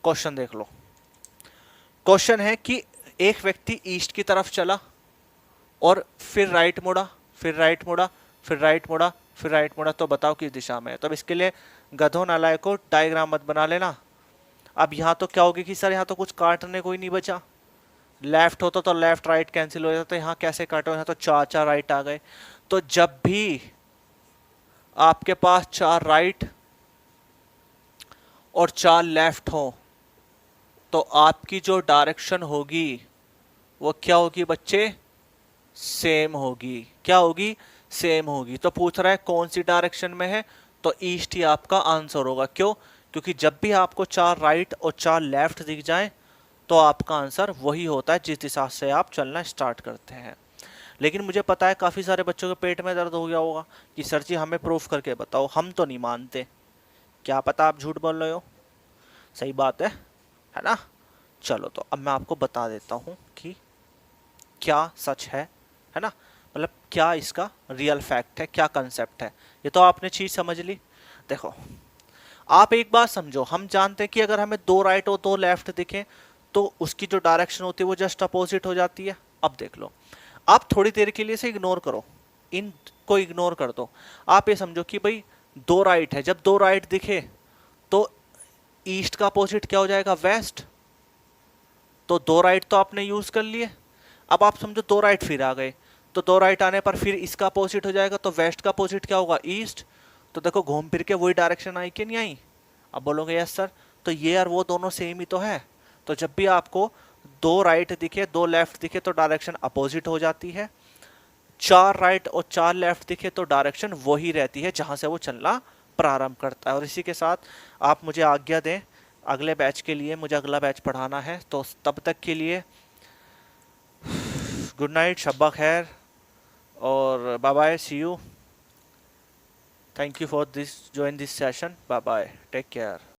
क्वेश्चन देख लो। क्वेश्चन है कि एक व्यक्ति ईस्ट की तरफ चला और फिर राइट मुड़ा, फिर राइट मुड़ा, फिर राइट मुड़ा, फिर राइट मुड़ा, तो बताओ किस दिशा में है। तो अब इसके लिए गधों नालायक को डायग्राम मत बना लेना। अब यहाँ तो क्या होगी कि सर यहाँ तो कुछ काटने को ही नहीं बचा, लेफ्ट होता तो लेफ्ट राइट कैंसिल हो जाता, यहाँ कैसे काटो, यहाँ तो चार चार राइट आ गए। तो जब भी आपके पास चार राइट और चार लेफ्ट हो तो आपकी जो डायरेक्शन होगी वो क्या होगी बच्चे, सेम होगी। क्या होगी, सेम होगी। तो पूछ रहा है कौन सी डायरेक्शन में है, तो ईस्ट ही आपका आंसर होगा। क्यों, क्योंकि जब भी आपको चार राइट और चार लेफ्ट दिख जाए तो आपका आंसर वही होता है जिस दिशा से आप चलना स्टार्ट करते हैं। लेकिन मुझे पता है काफ़ी सारे बच्चों के पेट में दर्द हो गया होगा कि सर जी हमें प्रूफ करके बताओ, हम तो नहीं मानते। क्या पता आप झूठ बोल रहे हो, सही बात है ना। चलो तो अब मैं आपको बता देता हूँ कि क्या सच है ना, मतलब क्या इसका रियल फैक्ट है, क्या कंसेप्ट है। ये तो आपने चीज़ समझ ली। देखो आप एक बात समझो, हम जानते हैं कि अगर हमें दो राइट और दो लेफ्ट दिखे तो उसकी जो डायरेक्शन होती है वो जस्ट अपोजिट हो जाती है। अब देख लो, आप थोड़ी देर के लिए इसे इग्नोर करो, इन को इग्नोर कर दो। आप ये समझो कि भाई दो राइट है, जब दो राइट दिखे तो ईस्ट का अपोजिट क्या हो जाएगा, वेस्ट। तो दो राइट तो आपने यूज कर लिए। अब आप समझो दो राइट फिर आ गए, तो दो राइट आने पर फिर इसका अपोजिट हो जाएगा, तो वेस्ट का अपोजिट क्या होगा, ईस्ट। तो देखो घूम फिर के वही डायरेक्शन आई कि नहीं आई। अब बोलोगे यस सर, तो ये और वो दोनों सेम ही तो है। तो जब भी आपको दो राइट दिखे दो लेफ्ट दिखे तो डायरेक्शन अपोजिट हो जाती है। चार राइट और चार लेफ्ट दिखे तो डायरेक्शन वही रहती है जहां से वो चलना प्रारंभ करता है। और इसी के साथ आप मुझे आज्ञा दें, अगले बैच के लिए मुझे अगला बैच पढ़ाना है, तो तब तक के लिए गुड नाइट, शब्बा खैर, और bye bye, see you, thank you for this join this session, bye bye, take care.